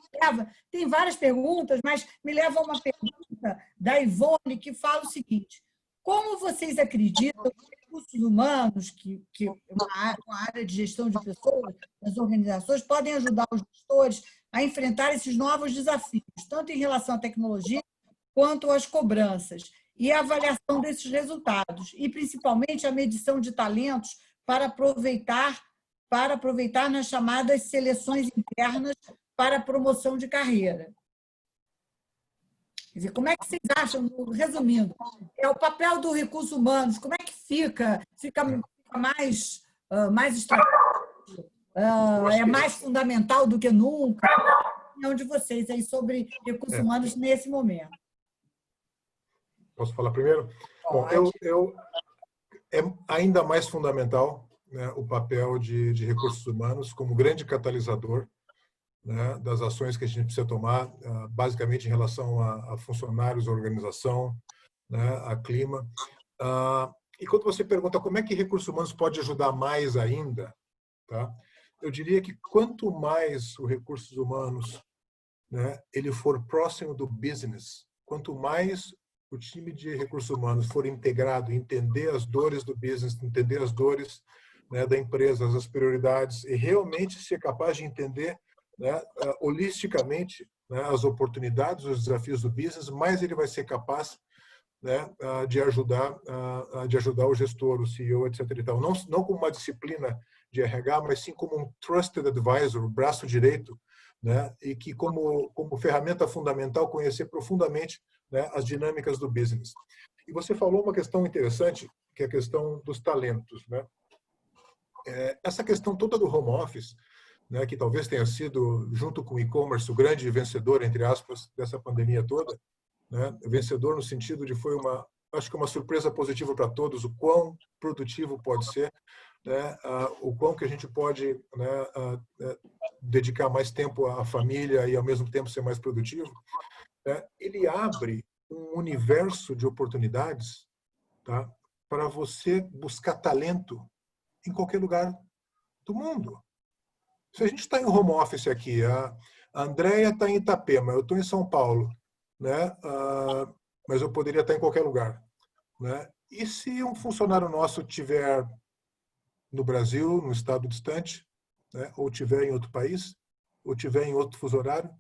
tem várias perguntas, mas me leva a uma pergunta da Ivone, que fala o seguinte: como vocês acreditam que recursos humanos, que uma área de gestão de pessoas, das organizações, podem ajudar os gestores a enfrentar esses novos desafios, tanto em relação à tecnologia quanto às cobranças, e a avaliação desses resultados, e principalmente a medição de talentos para aproveitar nas chamadas seleções internas para a promoção de carreira? Quer dizer, como é que vocês acham, resumindo, o papel do recurso humanos, como é que fica mais estratégico, é mais fundamental do que nunca? A opinião de vocês aí sobre recursos humanos nesse momento. Posso falar primeiro? Bom, é ainda mais fundamental, né, o papel de recursos humanos como grande catalisador, né, das ações que a gente precisa tomar, basicamente em relação a funcionários, a organização, né, a clima. E quando você pergunta como é que recursos humanos pode ajudar mais ainda, tá? Eu diria que quanto mais os recursos humanos, né, ele for próximo do business, quanto mais o time de recursos humanos for integrado, entender as dores do business, entender as dores, né, da empresa, as prioridades, e realmente ser capaz de entender, né, holisticamente, né, as oportunidades, os desafios do business, mais ele vai ser capaz, né, de ajudar o gestor, o CEO, etc. E tal. Não como uma disciplina de RH, mas sim como um trusted advisor, o braço direito, né, e que como ferramenta fundamental conhecer profundamente, né, as dinâmicas do business. E você falou uma questão interessante, que é a questão dos talentos, né? Essa questão toda do home office, né, que talvez tenha sido, junto com o e-commerce, o grande vencedor, entre aspas, dessa pandemia toda, né? Vencedor no sentido de acho que uma surpresa positiva para todos, o quão produtivo pode ser, né, o quão que a gente pode, né, dedicar mais tempo à família e, ao mesmo tempo, ser mais produtivo, né, ele abre um universo de oportunidades, tá, para você buscar talento em qualquer lugar do mundo. Se a gente está em home office aqui, a Andréia está em Itapema, eu estou em São Paulo, né, mas eu poderia estar em qualquer lugar, né? E se um funcionário nosso tiver no Brasil, num estado distante, né, ou tiver em outro país, ou tiver em outro fuso horário,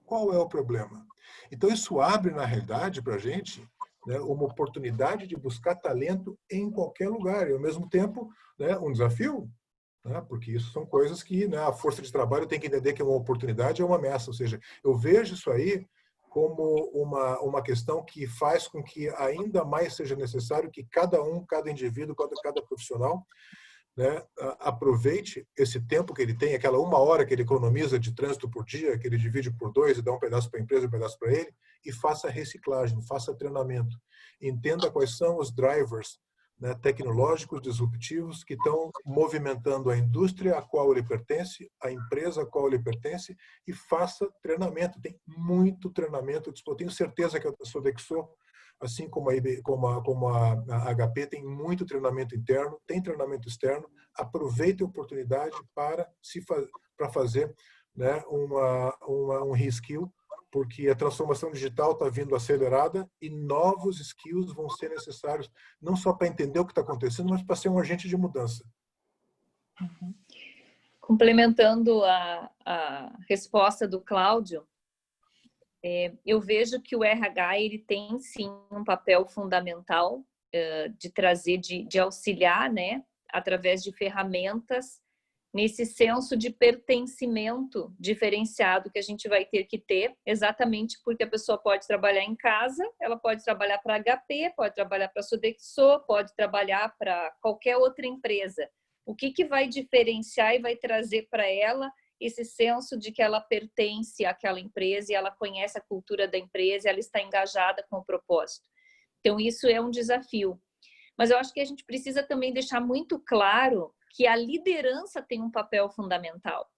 qual é o problema? Então, isso abre, na realidade, para a gente, né, uma oportunidade de buscar talento em qualquer lugar. E, ao mesmo tempo, né, um desafio, né, porque isso são coisas que, né, a força de trabalho tem que entender que é uma oportunidade ou uma ameaça. Ou seja, eu vejo isso aí como uma questão que faz com que ainda mais seja necessário que cada indivíduo, cada profissional, né, aproveite esse tempo que ele tem, aquela 1 hora que ele economiza de trânsito por dia, que ele divide por 2 e dá um pedaço para a empresa, um pedaço para ele, e faça reciclagem, faça treinamento. Entenda quais são os drivers, né, tecnológicos disruptivos que estão movimentando a indústria a qual ele pertence, a empresa a qual ele pertence, e faça treinamento. Tem muito treinamento. Eu tenho certeza que a Sodexo, assim como a HP, tem muito treinamento interno, tem treinamento externo. Aproveite a oportunidade para fazer, né, um reskill, porque a transformação digital está vindo acelerada e novos skills vão ser necessários, não só para entender o que está acontecendo, mas para ser um agente de mudança. Uhum. Complementando a resposta do Cláudio, eu vejo que o RH ele tem sim um papel fundamental de trazer, de auxiliar, né, através de ferramentas, nesse senso de pertencimento diferenciado que a gente vai ter que ter, exatamente porque a pessoa pode trabalhar em casa, ela pode trabalhar para a HP, pode trabalhar para a Sodexo, pode trabalhar para qualquer outra empresa. O que vai diferenciar e vai trazer para ela esse senso de que ela pertence àquela empresa e ela conhece a cultura da empresa, ela está engajada com o propósito. Então, isso é um desafio. Mas eu acho que a gente precisa também deixar muito claro que a liderança tem um papel fundamental.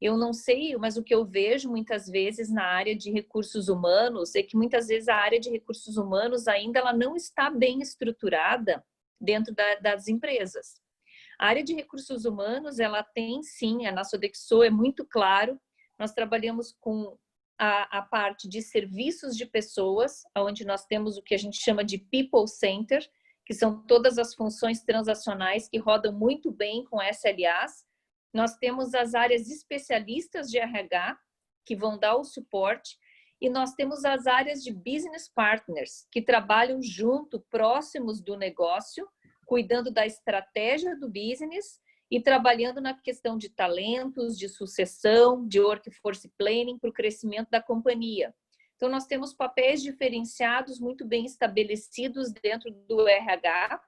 Eu não sei, mas o que eu vejo muitas vezes na área de recursos humanos é que muitas vezes a área de recursos humanos ainda ela não está bem estruturada dentro das empresas. A área de recursos humanos, ela tem sim, a Sodexo é muito claro, nós trabalhamos com a parte de serviços de pessoas, onde nós temos o que a gente chama de People Center, que são todas as funções transacionais que rodam muito bem com SLAs. Nós temos as áreas especialistas de RH, que vão dar o suporte, e nós temos as áreas de business partners, que trabalham junto, próximos do negócio, cuidando da estratégia do business e trabalhando na questão de talentos, de sucessão, de workforce planning para o crescimento da companhia. Então, nós temos papéis diferenciados muito bem estabelecidos dentro do RH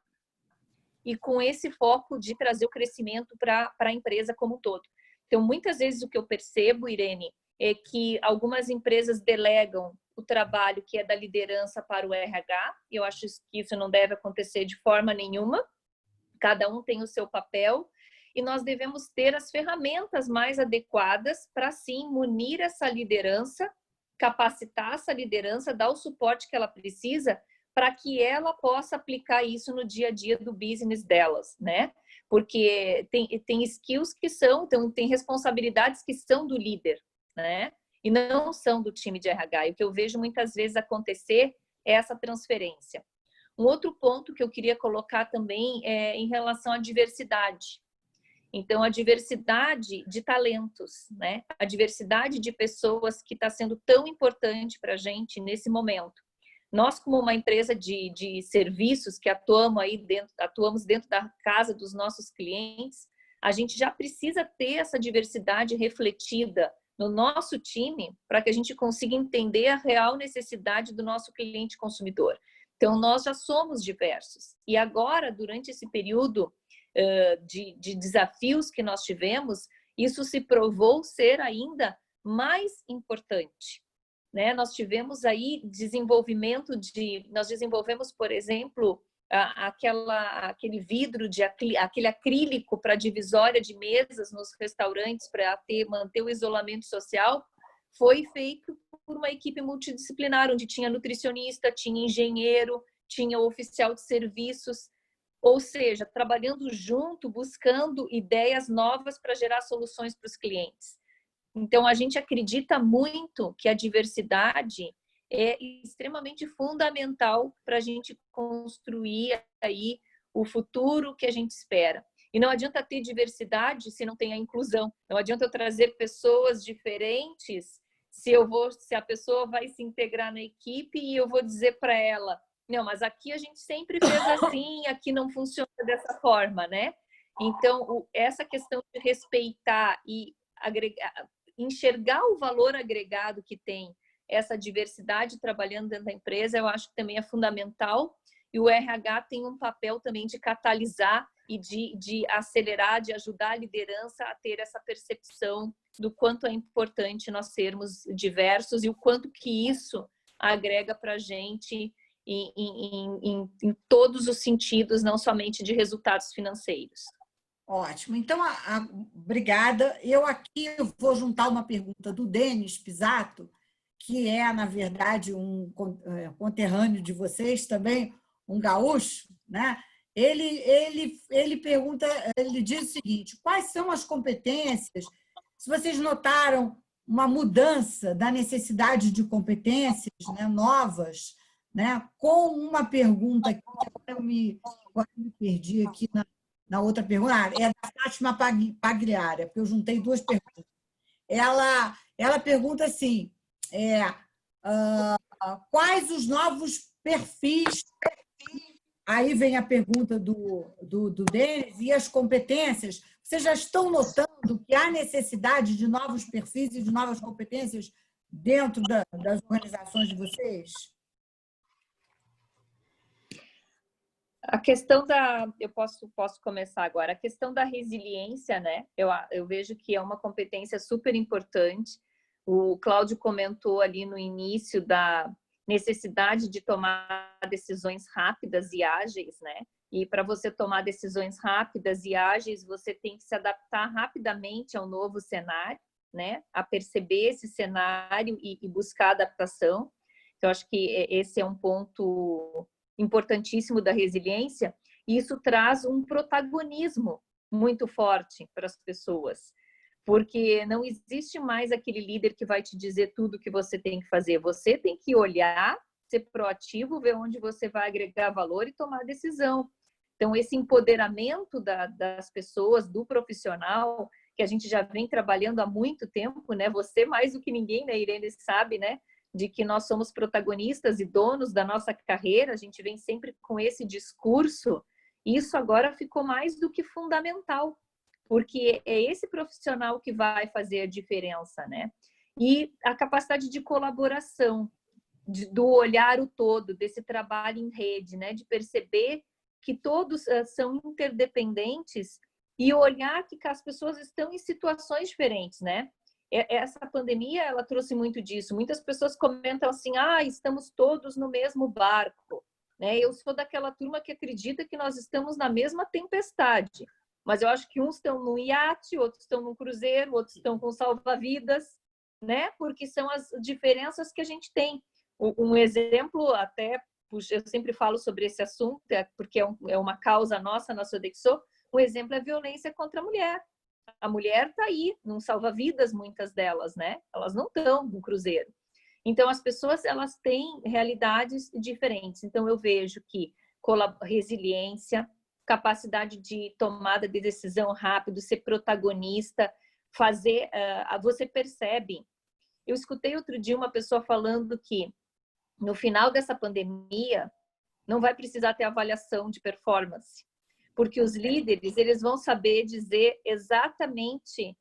e com esse foco de trazer o crescimento para a empresa como um todo. Então, muitas vezes o que eu percebo, Irene, é que algumas empresas delegam o trabalho que é da liderança para o RH. Eu acho que isso não deve acontecer de forma nenhuma. Cada um tem o seu papel e nós devemos ter as ferramentas mais adequadas para, sim, munir essa liderança, capacitar essa liderança, dar o suporte que ela precisa para que ela possa aplicar isso no dia a dia do business delas, né? Porque tem skills que são, tem responsabilidades que são do líder, né? E não são do time de RH. E o que eu vejo muitas vezes acontecer é essa transferência. Um outro ponto que eu queria colocar também é em relação à diversidade. Então, a diversidade de talentos, né? A diversidade de pessoas que está sendo tão importante para a gente nesse momento. Nós, como uma empresa de serviços que atuamos dentro da casa dos nossos clientes, a gente já precisa ter essa diversidade refletida no nosso time para que a gente consiga entender a real necessidade do nosso cliente consumidor. Então, nós já somos diversos. E agora, durante esse período de desafios que nós tivemos, isso se provou ser ainda mais importante, né? Nós tivemos aí nós desenvolvemos, por exemplo, aquele vidro, aquele acrílico para divisória de mesas nos restaurantes para manter o isolamento social, foi feito por uma equipe multidisciplinar, onde tinha nutricionista, tinha engenheiro, tinha oficial de serviços, ou seja, trabalhando junto, buscando ideias novas para gerar soluções para os clientes. Então, a gente acredita muito que a diversidade é extremamente fundamental para a gente construir aí o futuro que a gente espera. E não adianta ter diversidade se não tem a inclusão. Não adianta eu trazer pessoas diferentes se a pessoa vai se integrar na equipe e eu vou dizer para ela, não, mas aqui a gente sempre fez assim, aqui não funciona dessa forma, né? Então, essa questão de respeitar e enxergar o valor agregado que tem essa diversidade trabalhando dentro da empresa, eu acho que também é fundamental. E o RH tem um papel também de catalisar e de acelerar, de ajudar a liderança a ter essa percepção do quanto é importante nós sermos diversos e o quanto que isso agrega para a gente em todos os sentidos, não somente de resultados financeiros. Ótimo. Então, obrigada. Eu aqui vou juntar uma pergunta do Denis Pisato, que é, na verdade, um conterrâneo de vocês também, um gaúcho, né? Ele pergunta, ele diz o seguinte: quais são as competências? Se vocês notaram uma mudança da necessidade de competências, né, novas, né? Com uma pergunta que agora eu me perdi aqui na outra pergunta, é da Fátima Pagliara, porque eu juntei duas perguntas. Ela pergunta assim: quais os novos perfis? Aí vem a pergunta do Denis, e as competências. Vocês já estão notando que há necessidade de novos perfis e de novas competências dentro das organizações de vocês? A questão eu posso começar agora. A questão da resiliência, né? Eu vejo que é uma competência super importante. O Cláudio comentou ali no início da necessidade de tomar decisões rápidas e ágeis, né? E para você tomar decisões rápidas e ágeis, você tem que se adaptar rapidamente ao novo cenário, né? A perceber esse cenário e buscar adaptação. Então, acho que esse é um ponto importantíssimo da resiliência, e isso traz um protagonismo muito forte para as pessoas, porque não existe mais aquele líder que vai te dizer tudo o que você tem que fazer. Você tem que olhar, ser proativo, ver onde você vai agregar valor e tomar decisão. Então, esse empoderamento das pessoas, do profissional, que a gente já vem trabalhando há muito tempo, né? Você mais do que ninguém, né, Irene, sabe, né? De que nós somos protagonistas e donos da nossa carreira, a gente vem sempre com esse discurso, e isso agora ficou mais do que fundamental, porque é esse profissional que vai fazer a diferença, né? E a capacidade de colaboração, do olhar o todo, desse trabalho em rede, né? De perceber que todos são interdependentes e olhar que as pessoas estão em situações diferentes, né? Essa pandemia, ela trouxe muito disso. Muitas pessoas comentam assim, estamos todos no mesmo barco, né? Eu sou daquela turma que acredita que nós estamos na mesma tempestade, mas eu acho que uns estão no iate, outros estão no cruzeiro, outros estão com salva-vidas, né? Porque são as diferenças que a gente tem. Um exemplo, até, eu sempre falo sobre esse assunto, porque é uma causa nossa na Sodexo, um exemplo é a violência contra a mulher. A mulher está aí, num salva-vidas, muitas delas, né? Elas não estão no cruzeiro. Então, as pessoas, elas têm realidades diferentes. Então, eu vejo que resiliência, capacidade de tomada de decisão rápido, ser protagonista, fazer... você percebe... Eu escutei outro dia uma pessoa falando que no final dessa pandemia não vai precisar ter avaliação de performance, porque os líderes, eles vão saber dizer exatamente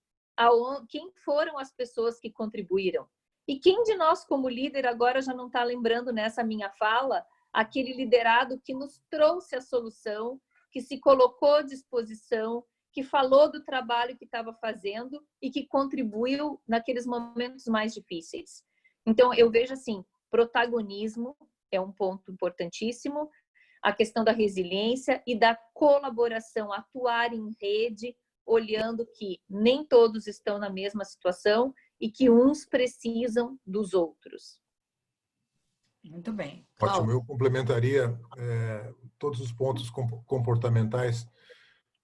quem foram as pessoas que contribuíram. E quem de nós, como líder, agora já não está lembrando nessa minha fala, aquele liderado que nos trouxe a solução, que se colocou à disposição, que falou do trabalho que estava fazendo e que contribuiu naqueles momentos mais difíceis. Então, eu vejo assim, protagonismo é um ponto importantíssimo. a questão da resiliência e da colaboração, atuar em rede, olhando que nem todos estão na mesma situação e que uns precisam dos outros. Muito bem. Ótimo, eu complementaria todos os pontos comportamentais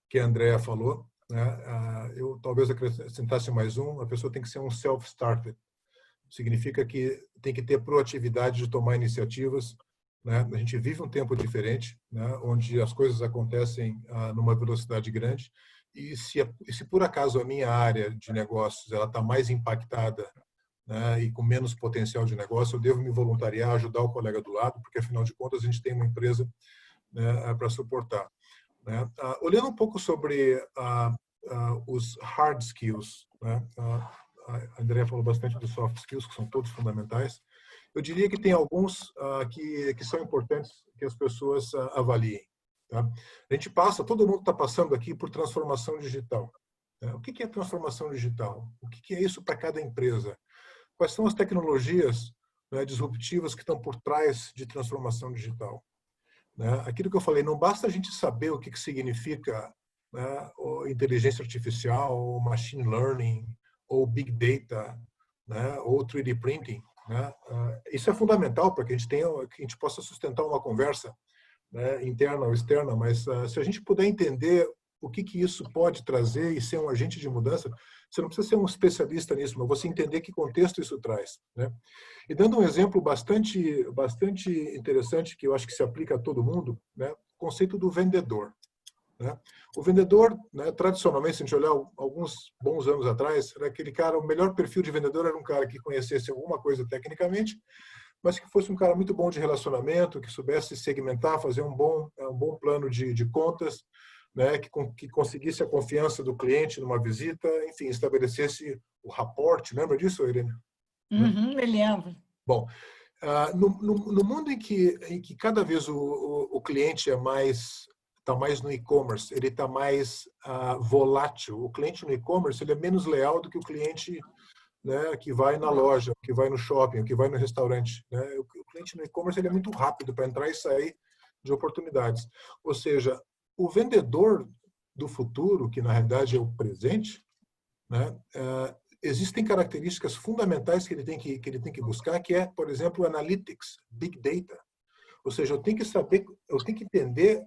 que a Andrea falou, né? Eu talvez acrescentasse mais um: a pessoa tem que ser um self-starter. Significa que tem que ter proatividade de tomar iniciativas, né? A gente vive um tempo diferente, né? Onde as coisas acontecem numa velocidade grande, e se por acaso a minha área de negócios ela está mais impactada, né, e com menos potencial de negócio, eu devo me voluntariar, ajudar o colega do lado, porque afinal de contas a gente tem uma empresa, né, para suportar, né? Olhando um pouco sobre os hard skills, né? A Andrea falou bastante dos soft skills, que são todos fundamentais. Eu diria que tem alguns que são importantes que as pessoas avaliem, tá? A gente todo mundo está passando aqui por transformação digital, né? O que é transformação digital? O que é isso para cada empresa? Quais são as tecnologias, né, disruptivas que estão por trás de transformação digital? Né? Aquilo que eu falei, não basta a gente saber o que significa, né, inteligência artificial, ou machine learning, ou big data, né, ou 3D printing, né? Isso é fundamental para que a gente possa sustentar uma conversa, né, interna ou externa, mas se a gente puder entender o que isso pode trazer e ser um agente de mudança, você não precisa ser um especialista nisso, mas você entender que contexto isso traz, né? E dando um exemplo bastante interessante, que eu acho que se aplica a todo mundo, né? O conceito do vendedor, né? O vendedor, né, tradicionalmente, se a gente olhar alguns bons anos atrás, era aquele cara, o melhor perfil de vendedor era um cara que conhecesse alguma coisa tecnicamente, mas que fosse um cara muito bom de relacionamento, que soubesse segmentar, fazer um bom plano de contas, né, que conseguisse a confiança do cliente numa visita, enfim, estabelecesse o rapport. Lembra disso, Irene? Me lembro. Bom, no mundo em que cada vez o cliente está mais no e-commerce, ele está mais volátil. O cliente no e-commerce ele é menos leal do que o cliente, né, que vai na loja, que vai no shopping, que vai no restaurante, né? O cliente no e-commerce ele é muito rápido para entrar e sair de oportunidades. Ou seja, o vendedor do futuro, que na realidade é o presente, né, existem características fundamentais que ele tem que buscar, que é, por exemplo, analytics, big data. Ou seja, eu tenho que entender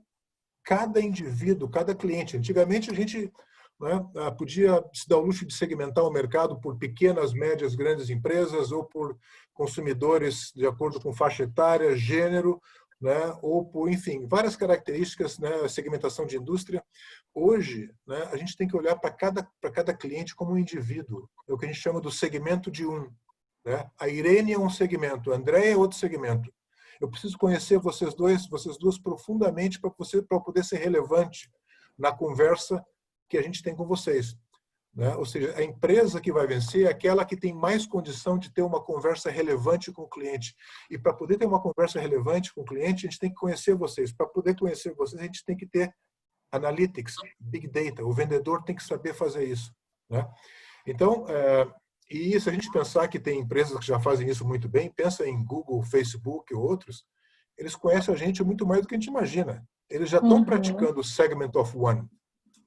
cada indivíduo, cada cliente. Antigamente a gente, né, podia se dar o luxo de segmentar o mercado por pequenas, médias, grandes empresas ou por consumidores de acordo com faixa etária, gênero, né, ou por, enfim, várias características, né, segmentação de indústria. Hoje, né, a gente tem que olhar para cada cliente como um indivíduo. É o que a gente chama do segmento de um, né? A Irene é um segmento, a Andrea é outro segmento. Eu preciso conhecer vocês duas profundamente para poder ser relevante na conversa que a gente tem com vocês, né? Ou seja, a empresa que vai vencer é aquela que tem mais condição de ter uma conversa relevante com o cliente. E para poder ter uma conversa relevante com o cliente, a gente tem que conhecer vocês. Para poder conhecer vocês, a gente tem que ter analytics, big data. O vendedor tem que saber fazer isso, né? Então, e se a gente pensar que tem empresas que já fazem isso muito bem, pensa em Google, Facebook ou outros, eles conhecem a gente muito mais do que a gente imagina. Eles já estão praticando o segment of one,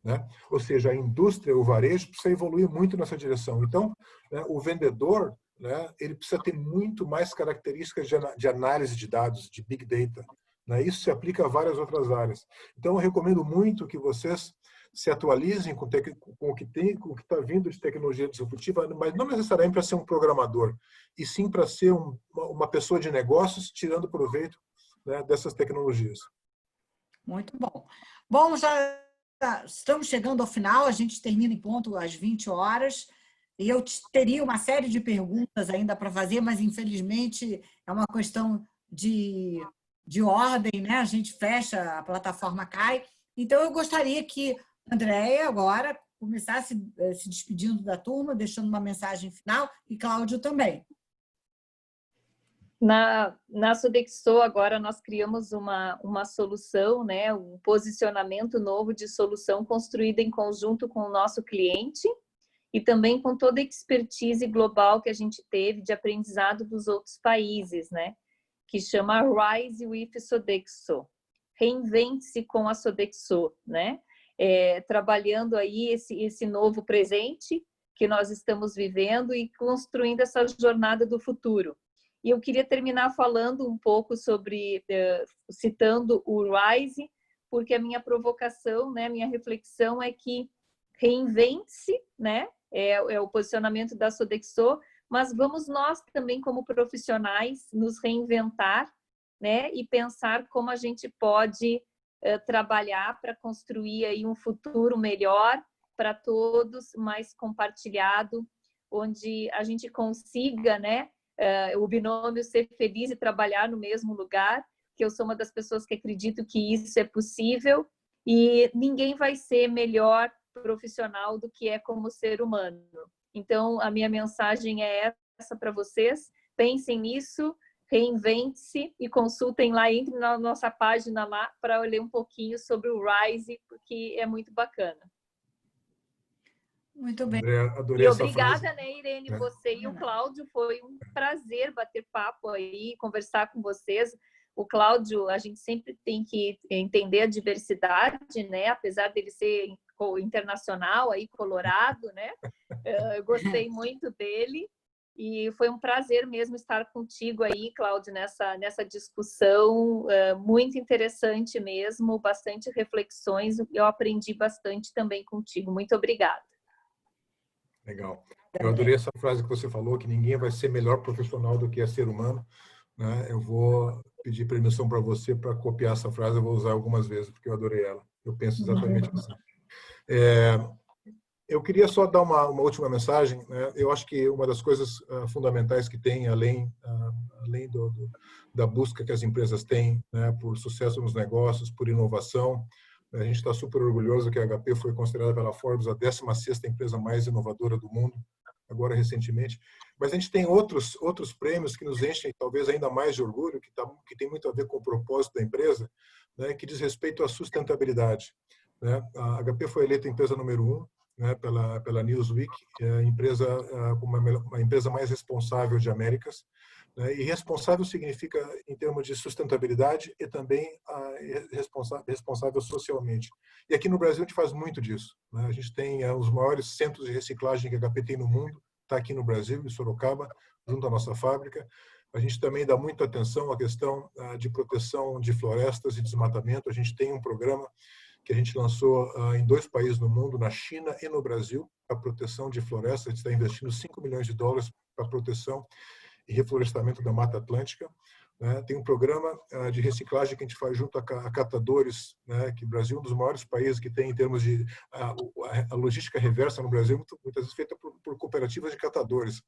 né? Ou seja, a indústria, o varejo precisa evoluir muito nessa direção. Então, né, o vendedor, né, ele precisa ter muito mais características de análise de dados, de big data, né? Isso se aplica a várias outras áreas. Então, eu recomendo muito que vocês se atualizem com o que está vindo de tecnologia disruptiva, mas não necessariamente para ser um programador, e sim para ser uma pessoa de negócios tirando proveito, né, dessas tecnologias. Muito bom. Bom, já estamos chegando ao final, a gente termina em ponto às 20 horas, e eu teria uma série de perguntas ainda para fazer, mas infelizmente é uma questão de ordem, né? A gente fecha, a plataforma cai. Então, eu gostaria que a Andrea agora começasse se despedindo da turma, deixando uma mensagem final, e Cláudio também. Na Sodexo, agora nós criamos uma solução, né, um posicionamento novo de solução construída em conjunto com o nosso cliente e também com toda a expertise global que a gente teve de aprendizado dos outros países, né, que chama Rise with Sodexo. Reinvente-se com a Sodexo, né? Trabalhando aí esse novo presente que nós estamos vivendo e construindo essa jornada do futuro. E eu queria terminar falando um pouco sobre, citando o RISE, porque a minha provocação, né, minha reflexão é que reinvente-se, né, é o posicionamento da Sodexo, mas vamos nós também, como profissionais, nos reinventar, né, e pensar como a gente pode trabalhar para construir aí um futuro melhor para todos, mais compartilhado, onde a gente consiga, né, o binômio ser feliz e trabalhar no mesmo lugar, que eu sou uma das pessoas que acredito que isso é possível e ninguém vai ser melhor profissional do que é como ser humano. Então, a minha mensagem é essa para vocês, pensem nisso, reinvente-se e consultem lá, entrem na nossa página lá para ler um pouquinho sobre o RISE, porque é muito bacana. Muito bem. André, adorei essa obrigada, frase. né, Irene, você e o Cláudio, foi um prazer bater papo aí, conversar com vocês. O Cláudio, a gente sempre tem que entender a diversidade, né, apesar dele ser internacional, aí, colorado, né, eu gostei muito dele. E foi um prazer mesmo estar contigo aí, Cláudio, nessa discussão muito interessante mesmo, bastante reflexões. Eu aprendi bastante também contigo. Muito obrigada. Legal. Eu adorei essa frase que você falou, que ninguém vai ser melhor profissional do que é ser humano, né? Eu vou pedir permissão para você para copiar essa frase, eu vou usar algumas vezes, porque eu adorei ela. Eu penso exatamente assim. Eu queria só dar uma última mensagem, né? Eu acho que uma das coisas fundamentais que tem, além da busca que as empresas têm, né, por sucesso nos negócios, por inovação, a gente está super orgulhoso que a HP foi considerada pela Forbes a 16ª empresa mais inovadora do mundo, agora recentemente. Mas a gente tem outros prêmios que nos enchem talvez ainda mais de orgulho, que tem muito a ver com o propósito da empresa, né, que diz respeito à sustentabilidade, né? A HP foi eleita empresa número 1, né, pela Newsweek, a empresa mais responsável de Américas, né, e responsável significa em termos de sustentabilidade e também responsável socialmente. E aqui no Brasil a gente faz muito disso, né? A gente tem os maiores centros de reciclagem que a HP tem no mundo, está aqui no Brasil, em Sorocaba, junto à nossa fábrica. A gente também dá muita atenção à questão de proteção de florestas e desmatamento. A gente tem um programa que a gente lançou em 2 países no mundo, na China e no Brasil, a proteção de florestas. A gente está investindo $5 milhões para a proteção e reflorestamento da Mata Atlântica. Tem um programa de reciclagem que a gente faz junto a catadores, né, que o Brasil é um dos maiores países que tem em termos de... A logística reversa no Brasil, muitas vezes feita por cooperativas de catadores.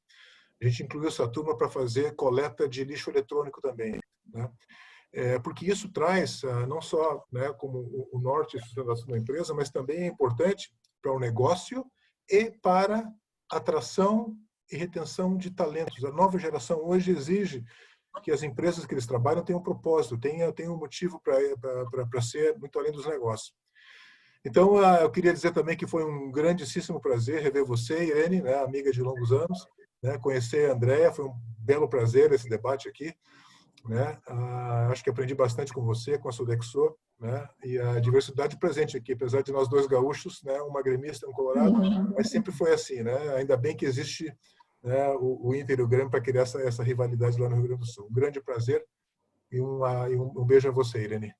A gente incluiu essa turma para fazer coleta de lixo eletrônico também, né? Porque isso traz, não só, né, como o norte e sustentação da empresa, mas também é importante para o negócio e para atração e retenção de talentos. A nova geração hoje exige que as empresas que eles trabalham tenham um propósito, tenham um motivo para ser muito além dos negócios. Então, eu queria dizer também que foi um grandíssimo prazer rever você, Irene, né, amiga de longos anos, né, conhecer a Andrea, foi um belo prazer esse debate aqui, né? Acho que aprendi bastante com você, com a Sodexo, né? E a diversidade presente aqui, apesar de nós 2 gaúchos, né? Uma gremista e um colorado, mas sempre foi assim, né? Ainda bem que existe, né, o Inter e o Grêmio para criar essa rivalidade lá no Rio Grande do Sul. Um grande prazer e um beijo a você, Irene.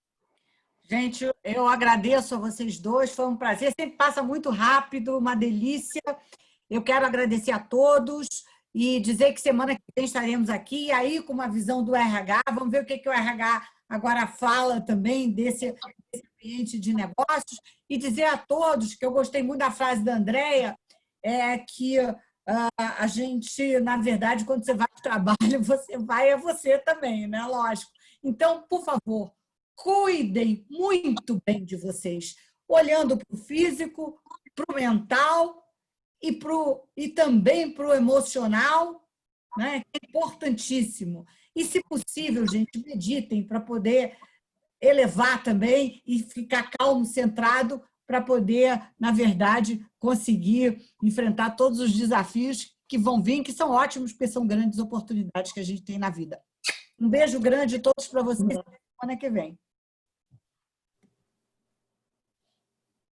Gente, eu agradeço a vocês dois, foi um prazer, sempre passa muito rápido, uma delícia. Eu quero agradecer a todos e dizer que semana que vem estaremos aqui, e aí com uma visão do RH, vamos ver o que o RH agora fala também desse ambiente de negócios, e dizer a todos que eu gostei muito da frase da Andrea, que a gente, na verdade, quando você vai para o trabalho, você vai você também, né? Lógico. Então, por favor, cuidem muito bem de vocês, olhando para o físico, para o mental, e também para o emocional, né? É importantíssimo. E, se possível, gente, meditem para poder elevar também e ficar calmo, centrado, para poder, na verdade, conseguir enfrentar todos os desafios que vão vir, que são ótimos, porque são grandes oportunidades que a gente tem na vida. Um beijo grande a todos para vocês, semana que vem.